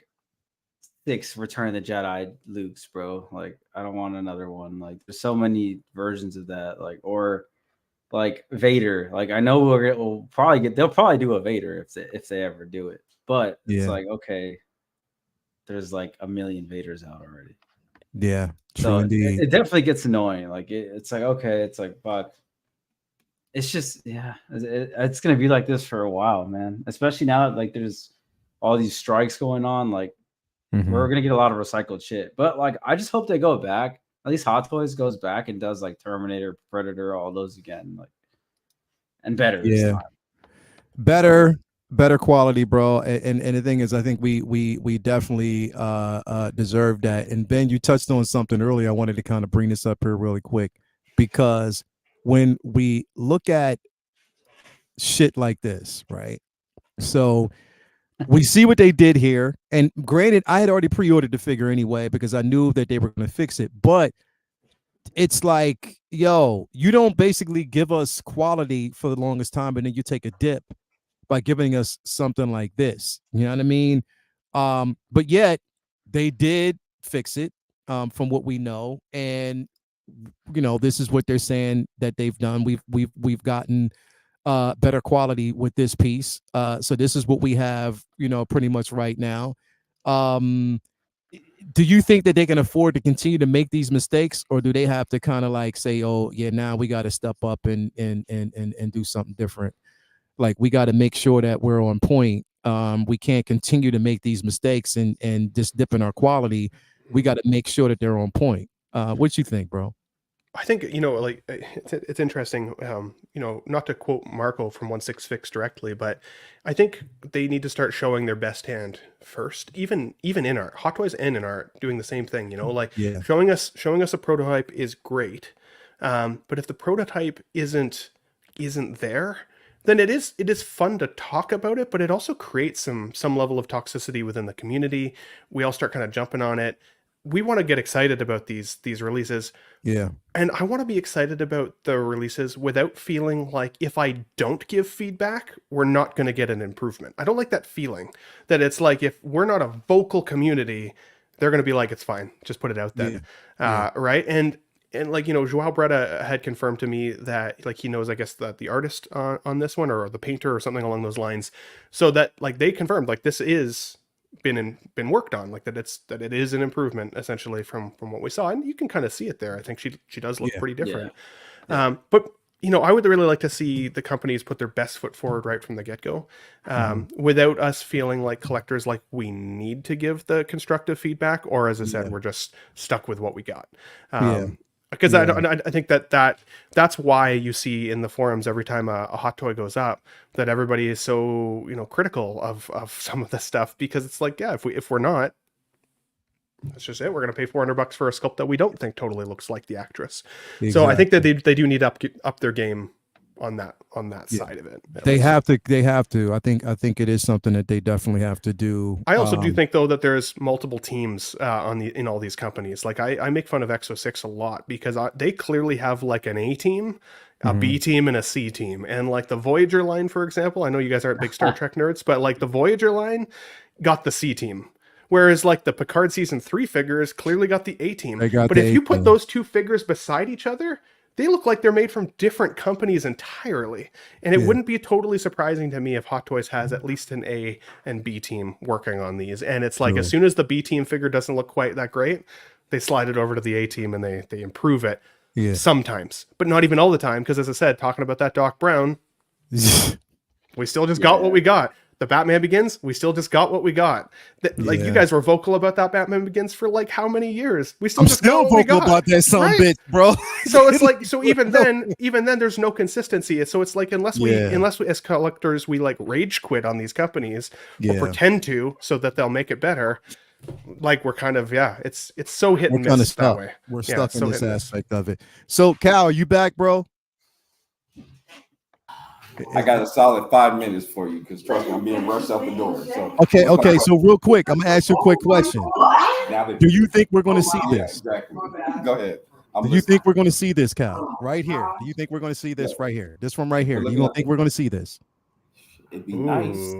6 Return of the Jedi Luke's, bro. Like, I don't want another one. Like, there's so many versions of that. Like, or like Vader. Like, I know they'll probably do a Vader if they ever do it. But it's like, okay, there's like a million Vaders out already. Yeah, true, so indeed. It definitely gets annoying. Like, it's like, okay, it's like, but it's just, it's gonna be like this for a while, man. Especially now that, like, there's all these strikes going on. Like, we're gonna get a lot of recycled shit. But like, I just hope they go back. At least Hot Toys goes back and does like Terminator, Predator, all those again, like, and better. Yeah, better quality, bro. And the thing is, I think we definitely deserve that. And Ben, you touched on something earlier. I wanted to kind of bring this up here really quick, because when we look at shit like this, right? So we see what they did here. And granted, I had already pre-ordered the figure anyway because I knew that they were going to fix it. But it's like, yo, you don't basically give us quality for the longest time, and then you take a dip by giving us something like this. You know what I mean? But yet they did fix it, from what we know. And this is what they're saying that they've done. We've gotten better quality with this piece. So this is what we have, pretty much right now. Do you think that they can afford to continue to make these mistakes, or do they have to kind of like say, oh yeah, now we got to step up and do something different? Like, we got to make sure that we're on point. We can't continue to make these mistakes and just dip in our quality. We got to make sure that they're on point. What you think, bro? I think, like, it's interesting, not to quote Marco from 166 directly, but I think they need to start showing their best hand first, even InArt, Hot Toys and InArt doing the same thing, like, showing us a prototype is great. But if the prototype isn't there, then it is fun to talk about it, but it also creates some level of toxicity within the community. We all start kind of jumping on it. We want to get excited about these releases. Yeah. And I want to be excited about the releases without feeling like if I don't give feedback, we're not going to get an improvement. I don't like that feeling that it's like, if we're not a vocal community, they're going to be like, it's fine, just put it out then. Right. And like, Joao Bretta had confirmed to me that, like, he knows, I guess, that the artist on this one, or the painter or something along those lines. So that, like, they confirmed, like, this is been worked on, like, that it is an improvement essentially from what we saw, and you can kind of see it there. I think she does look pretty different. But I would really like to see the companies put their best foot forward right from the get-go, without us feeling like collectors, like, we need to give the constructive feedback, or, as I said, we're just stuck with what we got. Because I think that's why you see in the forums every time a hot toy goes up that everybody is so, you know, critical of some of the stuff, because it's like, yeah, if we're not, that's just it. We're going to pay $400 for a sculpt that we don't think totally looks like the actress. Exactly. So I think that they do need to up their game on that side of it. They have to. I think it is something that they definitely have to do. I also do think though that there's multiple teams in all these companies. Like I make fun of Exo6 a lot because they clearly have like an A team, a B team, and a C team. And like the Voyager line, for example, I know you guys aren't big Star Trek nerds, but like the Voyager line got the C team. Whereas like the Picard season 3 figures clearly got the A team. But if you put those two figures beside each other, they look like they're made from different companies entirely. And it wouldn't be totally surprising to me if Hot Toys has at least an A and B team working on these. And it's like, as soon as the B team figure doesn't look quite that great, they slide it over to the A team and they improve it sometimes, but not even all the time. Because as I said, talking about that Doc Brown, we still just got what we got. The Batman Begins, we still just got what we got. Like you guys were vocal about that Batman Begins for like how many years? We still just got what we got. About that son bitch, bro. So it's like, so even then there's no consistency. So it's like unless we as collectors we like rage quit on these companies or pretend to so that they'll make it better. Like we're kind of it's so hit and miss that way. We're stuck in this aspect of it. So Cal, are you back, bro? I got a solid 5 minutes for you because trust me, I'm being rushed out the door. So okay. So real quick, I'm gonna ask you a quick question. Do you think we're gonna see this? Exactly. Go ahead. Do you think we're gonna see this, Cal? Right here. Do you think we're gonna see this right here? This one right here. You don't think we're gonna see this? It'd be nice.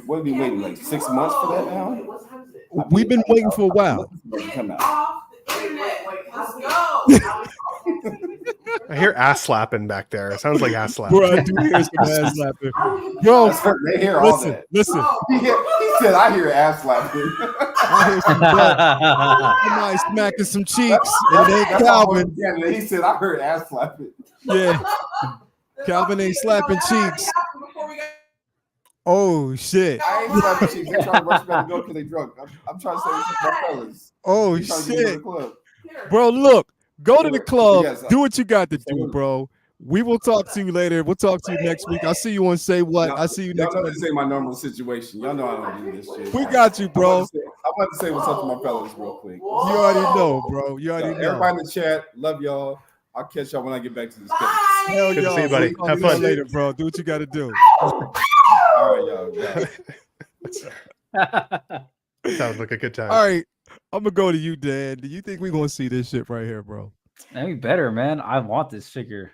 What we waiting like 6 months for that now? We've been waiting for a while. Come out. I hear ass slapping back there. It sounds like ass slapping. Bro, I do hear some ass slapping. Bro, they hear all that. Listen. He said, I hear ass slapping. I hear some somebody smacking some cheeks. And then Calvin. He said, I heard ass slapping. Yeah. Calvin ain't slapping cheeks. Oh, shit. I ain't slapping cheeks. They trying to rush back to go because they drunk. I'm trying to say this to my fellas. Oh, shit. Bro, look. Go to the club. Do what you got to do, bro. We will talk to you later. We'll talk to you next week. I'll see you on Say What. I'll see you next week. Say my normal situation. Y'all know I don't do this shit. We got you, bro. I'm about to say what's up to my fellas real quick. You already know, bro. You already know. Everybody in the chat, love y'all. I'll catch y'all when I get back to the States. Hell, good to see you, buddy. Have fun later, bro. Do what you got to do. All right, y'all. Sounds like a good time. All right. I'm gonna go to you, Dan. Do you think we're gonna see this shit right here, bro? That'd be better, man. I want this figure.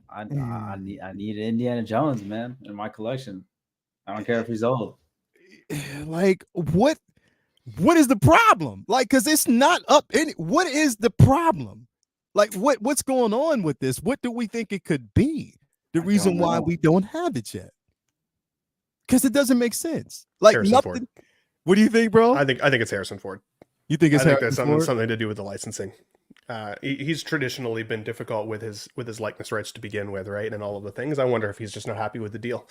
I need Indiana Jones, man, in my collection. I don't care if he's old. Like, what is the problem? Like, because it's not up. What is the problem? Like, what's going on with this? What do we think it could be? The reason why we don't have it yet? Because it doesn't make sense. Like Harrison nothing. Ford. What do you think, bro? I think it's Harrison Ford. You think it's that's something to do with the licensing. He's traditionally been difficult with his likeness rights to begin with, right? And all of the things. I wonder if he's just not happy with the deal,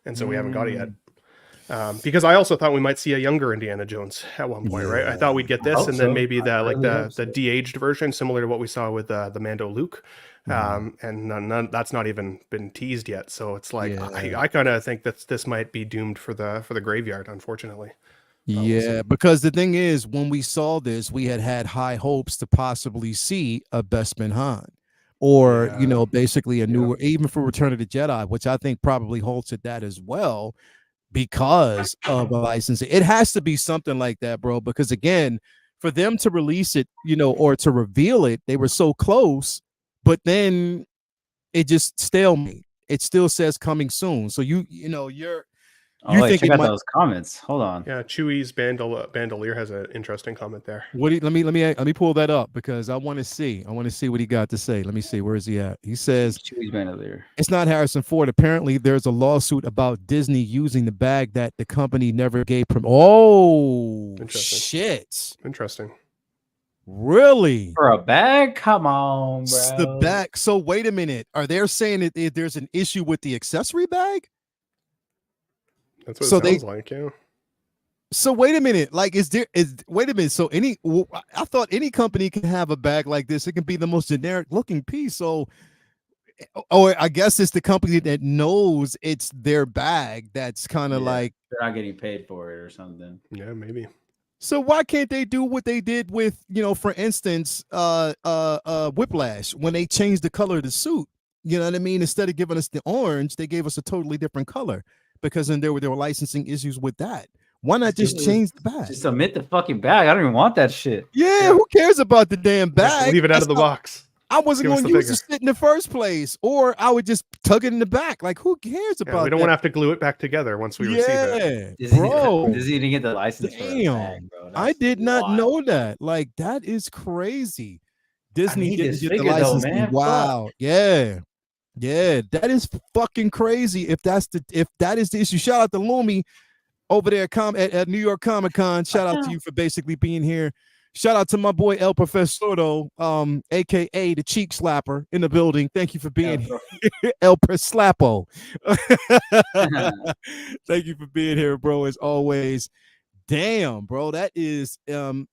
and so we haven't got it yet. Because I also thought we might see a younger Indiana Jones at one point, right? I thought we'd get this, and then maybe the de-aged version, similar to what we saw with the Mando Luke. And that's not even been teased yet. So it's like I kind of think that this might be doomed for the graveyard, unfortunately. Yeah, because the thing is, when we saw this, we had high hopes to possibly see a Bespin Han, or basically a newer, even for Return of the Jedi, which I think probably holds at that as well, because of a licensing. It has to be something like that, bro. Because again, for them to release it, or to reveal it, they were so close, but then it just stalemate. It still says coming soon. So you're. Check out those comments. Hold on. Yeah, Chewie's Bandolier has an interesting comment there. Let me pull that up because I want to see what he got to say. Let me see, where is he at? He says Chewie's Bandolier. It's not Harrison Ford. Apparently, there's a lawsuit about Disney using the bag that the company never gave Oh, shit! Interesting. Really? For a bag? Come on, bro. The bag. So wait a minute. Are they saying that there's an issue with the accessory bag? That's what it sounds like, yeah. So wait a minute, like, wait a minute. So I thought any company can have a bag like this. It can be the most generic looking piece. So, or I guess it's the company that knows it's their bag that's kind of like they're not getting paid for it or something. Yeah, maybe. So why can't they do what they did with, for instance, Whiplash, when they changed the color of the suit? You know what I mean? Instead of giving us the orange, they gave us a totally different color because then there were licensing issues with that. Why not just change the bag? Just submit the fucking bag. I don't even want that shit. Yeah, who cares about the damn bag? Leave it out of the box. I wasn't going to use the shit in the first place, or I would just tug it in the back. Like, who cares about we don't want to have to glue it back together once we receive it. Bro. Disney didn't get the license for the bag, bro. I did not know that. Like, that is crazy. Disney didn't get the license. Man. Wow. Fuck. Yeah. Yeah, that is fucking crazy. If that is the issue. Shout out to Lumi over there at New York Comic Con. Shout out to you for basically being here. Shout out to my boy El Profesoro, aka the cheek slapper in the building. Thank you for being here. El Preslapo. Thank you for being here, bro, as always. Damn, bro. That is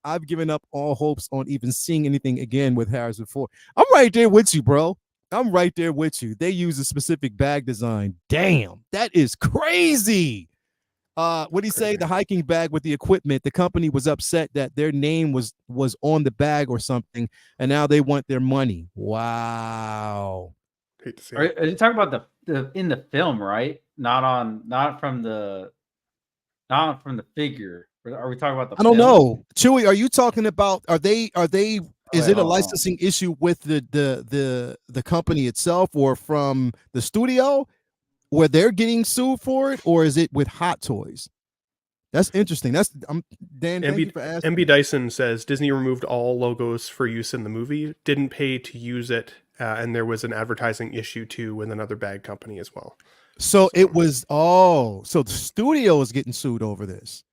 I've given up all hopes on even seeing anything again with Harrison Ford. I'm right there with you, bro. I'm right there with you. They use a specific bag design. Damn, that is crazy. What did he say? The hiking bag with the equipment. The company was upset that their name was on the bag or something, and now they want their money. Wow. Hate to see it. Are you talking about the in the film, right? Not from the figure. Are we talking about the? I don't know, Chewy. Are you talking about? Are they? Is it a licensing issue with the company itself, or from the studio, where they're getting sued for it, or is it with Hot Toys? That's interesting. Dan. Thank you for asking. MB Dyson says Disney removed all logos for use in the movie, didn't pay to use it, and there was an advertising issue too with another bag company as well. So it was so the studio is getting sued over this.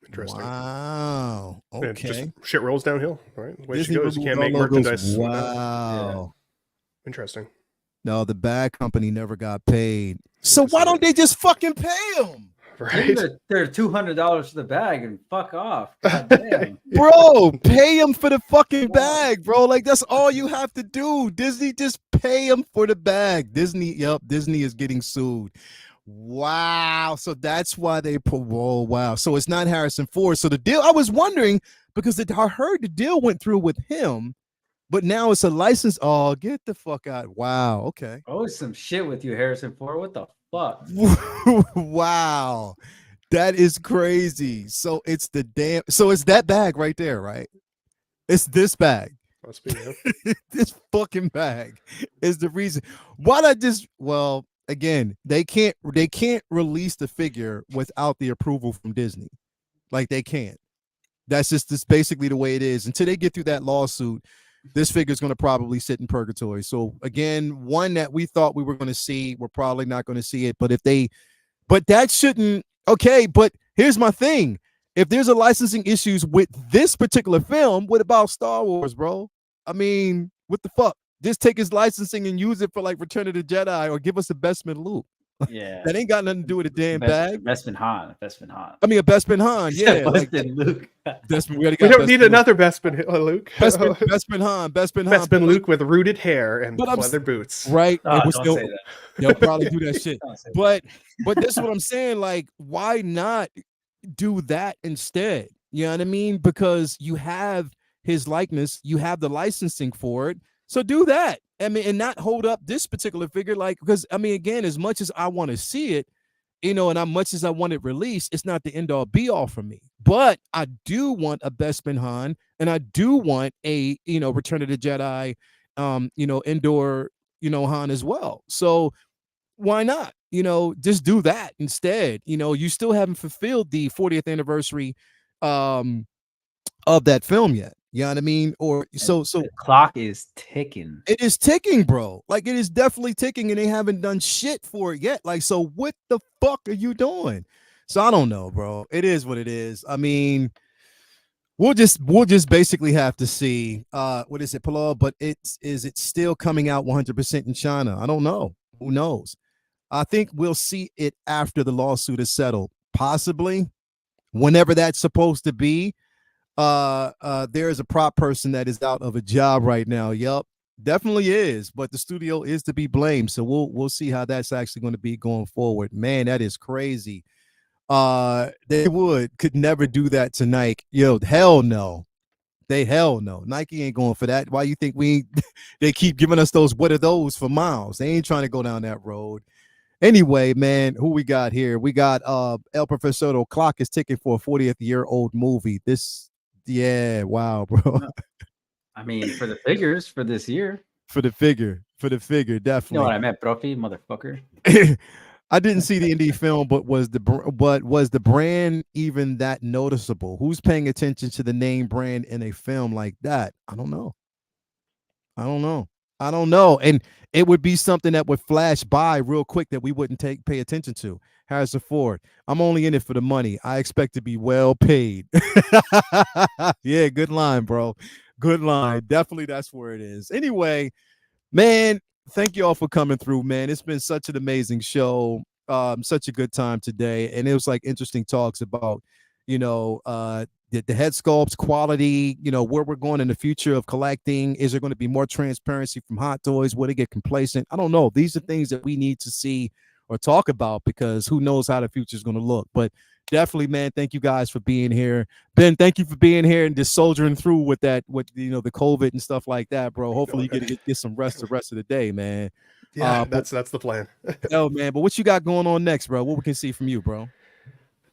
Interesting. Wow. Okay. Just shit rolls downhill. Right. The way she goes, you can't make merchandise. Wow. Yeah. Interesting. No, the bag company never got paid. So why don't they just fucking pay them? Right. They're $200 for the bag and fuck off. God damn. Bro, pay them for the fucking bag, bro. Like, that's all you have to do. Disney, just pay them for the bag. Disney is getting sued. Wow. So that's why they wow. So it's not Harrison Ford. So the deal, I was wondering, because I heard the deal went through with him, but now it's a license. Oh, get the fuck out. Wow. Okay. Oh, some shit with you, Harrison Ford. What the fuck? Wow. That is crazy. So it's it's that bag right there, right? It's this bag. Must be, yeah. This fucking bag is the reason. Why not just, well, again, they can't release the figure without the approval from Disney. Like, they can't. That's basically the way it is. Until they get through that lawsuit, this figure is going to probably sit in purgatory. So again, one that we thought we were going to see, we're probably not going to see it. But that shouldn't. Okay, but here's my thing. If there's a licensing issues with this particular film, what about Star Wars, bro? I mean, what the fuck? Just take his licensing and use it for like Return of the Jedi, or give us a Bespin Luke. Yeah, that ain't got nothing to do with a damn bag. Bespin Han. I mean, a Bespin Han. Yeah, Bespin Luke. We don't need another Bespin Luke. Bespin Han. Bespin Luke with rooted hair and leather boots. Right. Don't say that. They'll probably do that shit. But this is what I'm saying. Like, why not do that instead? You know what I mean? Because you have his likeness, you have the licensing for it. So do that. I mean, and not hold up this particular figure, like, because I mean, again, as much as I want to see it, and as much as I want it released, it's not the end all be all for me. But I do want a Bespin Han, and I do want a Return of the Jedi, indoor Han as well. So why not? Just do that instead. You still haven't fulfilled the 40th anniversary of that film yet. You know what I mean? Or so the clock is ticking. It is ticking, bro. Like, it is definitely ticking, and they haven't done shit for it yet. Like, so what the fuck are you doing? So I don't know, bro. It is what it is. I mean, we'll just basically have to see what is it, Palal? But is it still coming out 100% in China? I don't know. Who knows? I think we'll see it after the lawsuit is settled, possibly. whenever that's supposed to be. There is a prop person that is out of a job right now. Yup, definitely is. But the studio is to be blamed. So we'll see how that's actually going to be going forward. Man, that is crazy. They could never do that to Nike. Yo, hell no. Hell no. Nike ain't going for that. Why you think they keep giving us those what are those for miles? They ain't trying to go down that road. Anyway, man, who we got here? We got El Profesor Clock is ticking for a 40th year old movie. Wow, bro. I mean, for the figures for this year. For the figure, definitely. You know what I meant, Profi, motherfucker. I didn't see the indie film, but was the brand even that noticeable? Who's paying attention to the name brand in a film like that? I don't know. And it would be something that would flash by real quick that we wouldn't pay attention to. Harrison Ford, I'm only in it for the money. I expect to be well paid. Yeah, good line, bro. Good line. Definitely that's where it is. Anyway, man, thank you all for coming through, man. It's been such an amazing show. Such a good time today. And it was like interesting talks about, the head sculpts, quality, where we're going in the future of collecting. Is there going to be more transparency from Hot Toys? Will they get complacent? I don't know. These are things that we need to see or talk about, because who knows how the future is going to look. But definitely, man, thank you guys for being here. Ben, thank you for being here and just soldiering through with the COVID and stuff like that, bro. Hopefully you get some rest the rest of the day, man. Yeah, that's the plan. Oh, man, but what you got going on next, bro? What we can see from you, bro?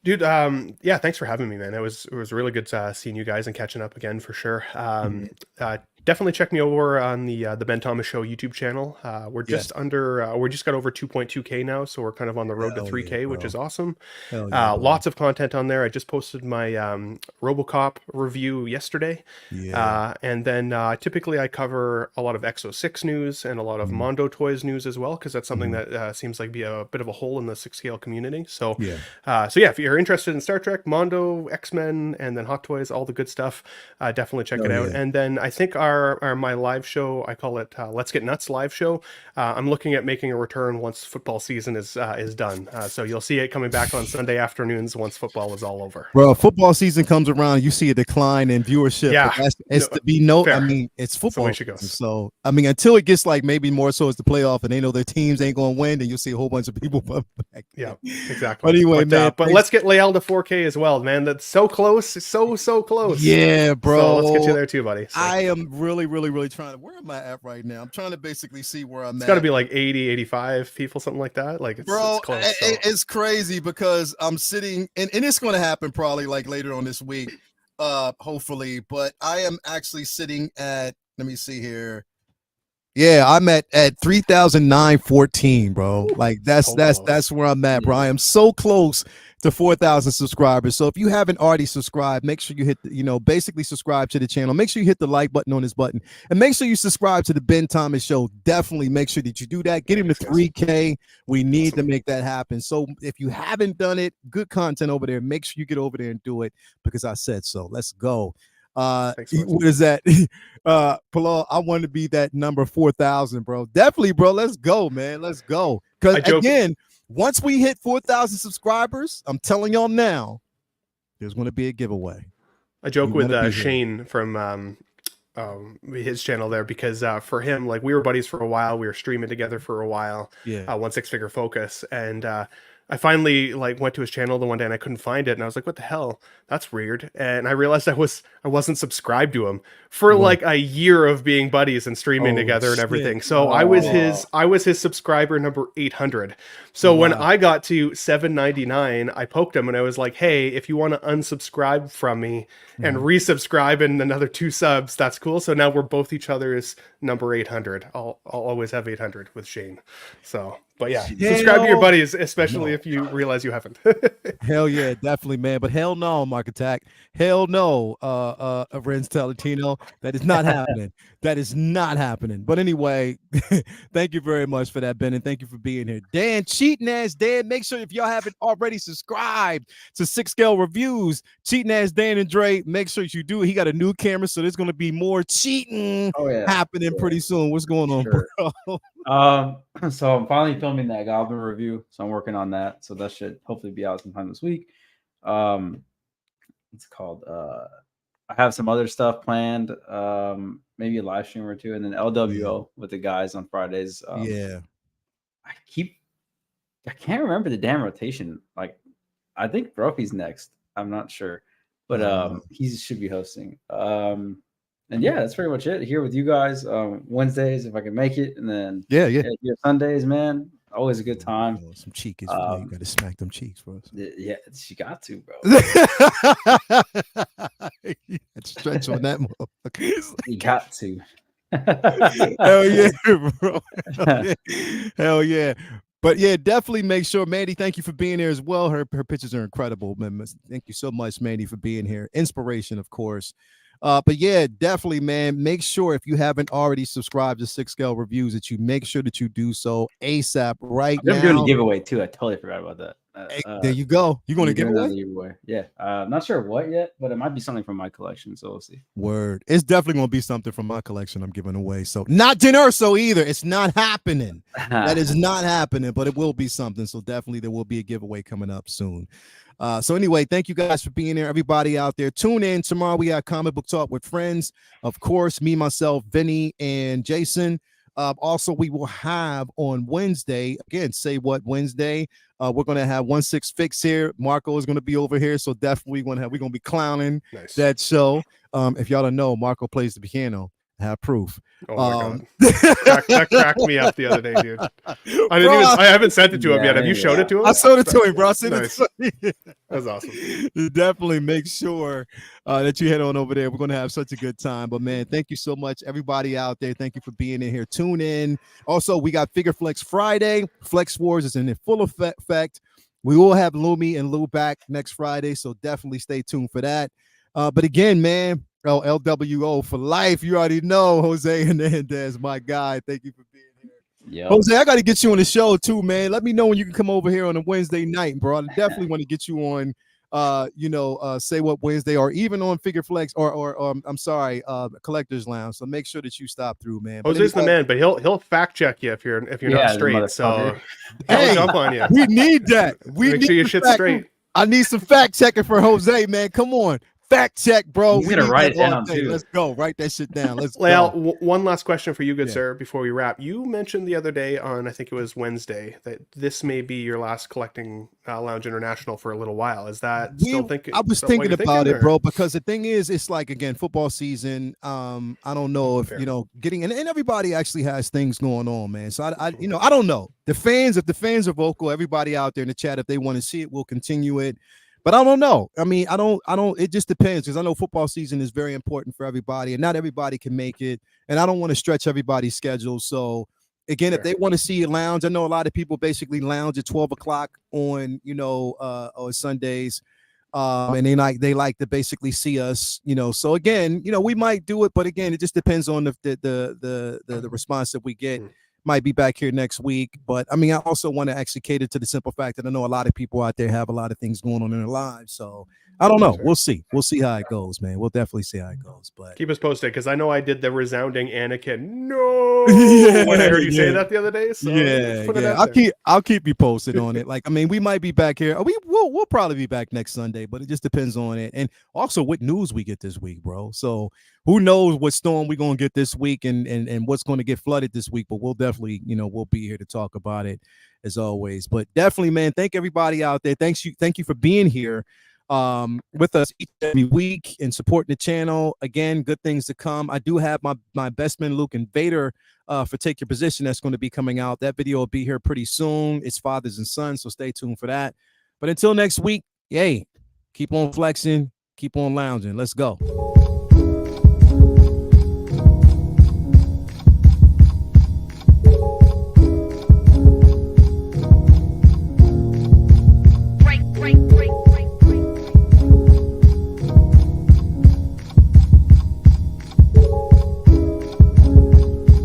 Dude, yeah, thanks for having me, man. It was really good seeing you guys and catching up again for sure. Definitely check me over on the Ben Thomas Show YouTube channel. We're just we just got over 2.2K now, so we're kind of on the road to 3K, which is awesome. Lots of content on there. I just posted my RoboCop review yesterday. And then typically I cover a lot of Exo 6 news and a lot of Mondo Toys news as well, because that's something that seems like be a bit of a hole in the 6-scale community. So if you're interested in Star Trek, Mondo, X-Men, and then Hot Toys, all the good stuff, definitely check it out. And then I think my live show, I call it Let's Get Nuts live show. I'm looking at making a return once football season is done. So you'll see it coming back on Sunday afternoons once football is all over. Well, football season comes around, you see a decline in viewership. Yeah, I mean, it's football. So I mean, until it gets like maybe more so as the playoff and they know their teams ain't going to win, then you'll see a whole bunch of people back. Yeah, exactly. But anyway, man, but let's get Leal to 4K as well, man. That's so close, so close. Yeah, bro. So let's get you there too, buddy. So. I am really trying to. Where am I at right now? I'm trying to basically see where I'm at. It's got to be like 80, 85 people, something like that. Like, it's close. It's crazy because I'm sitting, and it's going to happen probably like later on this week, hopefully. But I am actually sitting at. Let me see here. Yeah, I'm at 3,914, bro. Like that's where I'm at, bro. I am so close to 4,000 subscribers. So if you haven't already subscribed, make sure you hit, basically subscribe to the channel. Make sure you hit the like button on this button, and make sure you subscribe to the Ben Thomas Show. Definitely make sure that you do that. Get him to 3K. We need to make that happen. So if you haven't done it, good content over there. Make sure you get over there and do it because I said so. Let's go. What is that? Pilal, I want to be that number 4,000, bro. Definitely, bro. Let's go, man. Let's go. Because again, once we hit 4,000 subscribers, I'm telling y'all now, there's going to be a giveaway. I joke with Shane from his channel there, because for him, like, we were buddies for a while. We were streaming together for a while. Yeah. One Six Figure Focus, and I finally went to his channel the one day and I couldn't find it, and I was like, what the hell? That's weird. And I realized I wasn't subscribed to him for like a year of being buddies and streaming together and everything. So I was his subscriber number 800. So when I got to 799, I poked him and I was like, hey, if you want to unsubscribe from me and resubscribe in another 2 subs, that's cool. So now we're both each other's number 800. I'll always have 800 with Shane. So, but yeah, subscribe to your buddies, especially if you realize you haven't. Hell yeah, definitely, man. But hell no, Mark Attack. Hell no, Renz Talatino. That is not happening. That is not happening. But anyway, thank you very much for that, Ben, and thank you for being here. Dan, cheating ass Dan, make sure if y'all haven't already subscribed to 6-Scale Reviews, cheating ass Dan and Dre, make sure you do. He got a new camera, so there's going to be more cheating happening pretty soon. What's going on, bro? So I'm finally filming that Goblin review, so I'm working on that. So that should hopefully be out sometime this week. what's it called? I have some other stuff planned. Maybe a live stream or two, and then LWO with the guys on Fridays. Yeah. I can't remember the damn rotation. Like, I think Brophy's next. I'm not sure, but he should be hosting. And yeah, that's pretty much it. Here with you guys Wednesdays if I can make it, and then yeah Sundays, man. Always a good time. Some cheek is you got to smack them cheeks for us. Yeah, she got to, bro. Stretch on that motherfucker. You got to. Hell yeah, bro. Hell yeah. But yeah, definitely make sure, Mandy, thank you for being here as well. Her pictures are incredible, man. Thank you so much, Mandy, for being here. Inspiration, of course. But yeah, definitely, man, make sure if you haven't already subscribed to 6 Scale Reviews that you make sure that you do so ASAP right now. I'm doing a giveaway too. I totally forgot about that. There you go. You're going to give away? Yeah. Not sure what yet, but it might be something from my collection. So we'll see. Word. It's definitely going to be something from my collection I'm giving away. So not Jen Urso either. It's not happening. That is not happening, but it will be something. So definitely there will be a giveaway coming up soon. So anyway, thank you guys for being here. Everybody out there, tune in. Tomorrow we have Comic Book Talk with friends. Of course, me, myself, Vinny, and Jason. Also, we will have on Wednesday, again, Say What Wednesday. We're going to have 1-6 Fix here. Marco is going to be over here. So definitely we're going to be clowning that show. If y'all don't know, Marco plays the piano. I have proof. Oh my God. That cracked me up the other day, dude. I haven't sent it to him yet. Have you showed it to him? I showed it to him, bro. Nice. That's awesome. Definitely make sure that you head on over there. We're going to have such a good time. But man, thank you so much, everybody out there. Thank you for being in here. Tune in. Also, we got Figure Flex Friday. Flex Wars is in full effect. We will have Lumi and Lou back next Friday, so definitely stay tuned for that. But again, man, LWO for life. You already know Jose Hernandez, my guy. Thank you for being here. Yep. Jose, I got to get you on the show too, man. Let me know when you can come over here on a Wednesday night, bro. I definitely want to get you on, Say What Wednesday, or even on Figure Flex, or I'm sorry, Collectors Lounge. So make sure that you stop through, man. Jose's the man, but he'll fact check you if you're not straight. So hey, jump on you. We need that. Make sure your shit's straight. I need some fact checking for Jose, man. Come on. Fact check, bro. He's gonna write it down too. Let's go. Write that shit down. Let's go. One last question for you, good sir, before we wrap. You mentioned the other day on, I think it was Wednesday, that this may be your last collecting Lounge International for a little while. Is that still thinking? I was thinking about it, bro, because the thing is, it's like, again, football season. I don't know if getting and everybody actually has things going on, man. So I don't know. If the fans are vocal, everybody out there in the chat, if they want to see it, we'll continue it. But I don't know. I mean, I don't, it just depends, because I know football season is very important for everybody and not everybody can make it. And I don't want to stretch everybody's schedule. So again, if they want to see a lounge, I know a lot of people basically lounge at 12 o'clock on, on Sundays. And they like to basically see us, so again, we might do it, but again, it just depends on the response that we get. Might be back here next week, but I mean, I also want to actually cater to the simple fact that I know a lot of people out there have a lot of things going on in their lives. So I don't know. We'll see. We'll see how it goes, man. We'll definitely see how it goes. But keep us posted, because I know I did the resounding Anakin no when I heard you say that the other day. So I'll keep you posted on it. Like, I mean, we might be back here. We'll probably be back next Sunday, but it just depends on it, and also what news we get this week, bro. So who knows what storm we're gonna get this week and what's going to get flooded this week. But we'll definitely, we'll be here to talk about it as always. But definitely, man, thank everybody out there. Thank you for being here with us each and every week and supporting the channel. Again, good things to come. I do have my best man Luke and Vader for Take Your Position that's going to be coming out. That video will be here pretty soon. It's fathers and sons, so stay tuned for that. But until next week, yay, keep on flexing, keep on lounging. Let's go.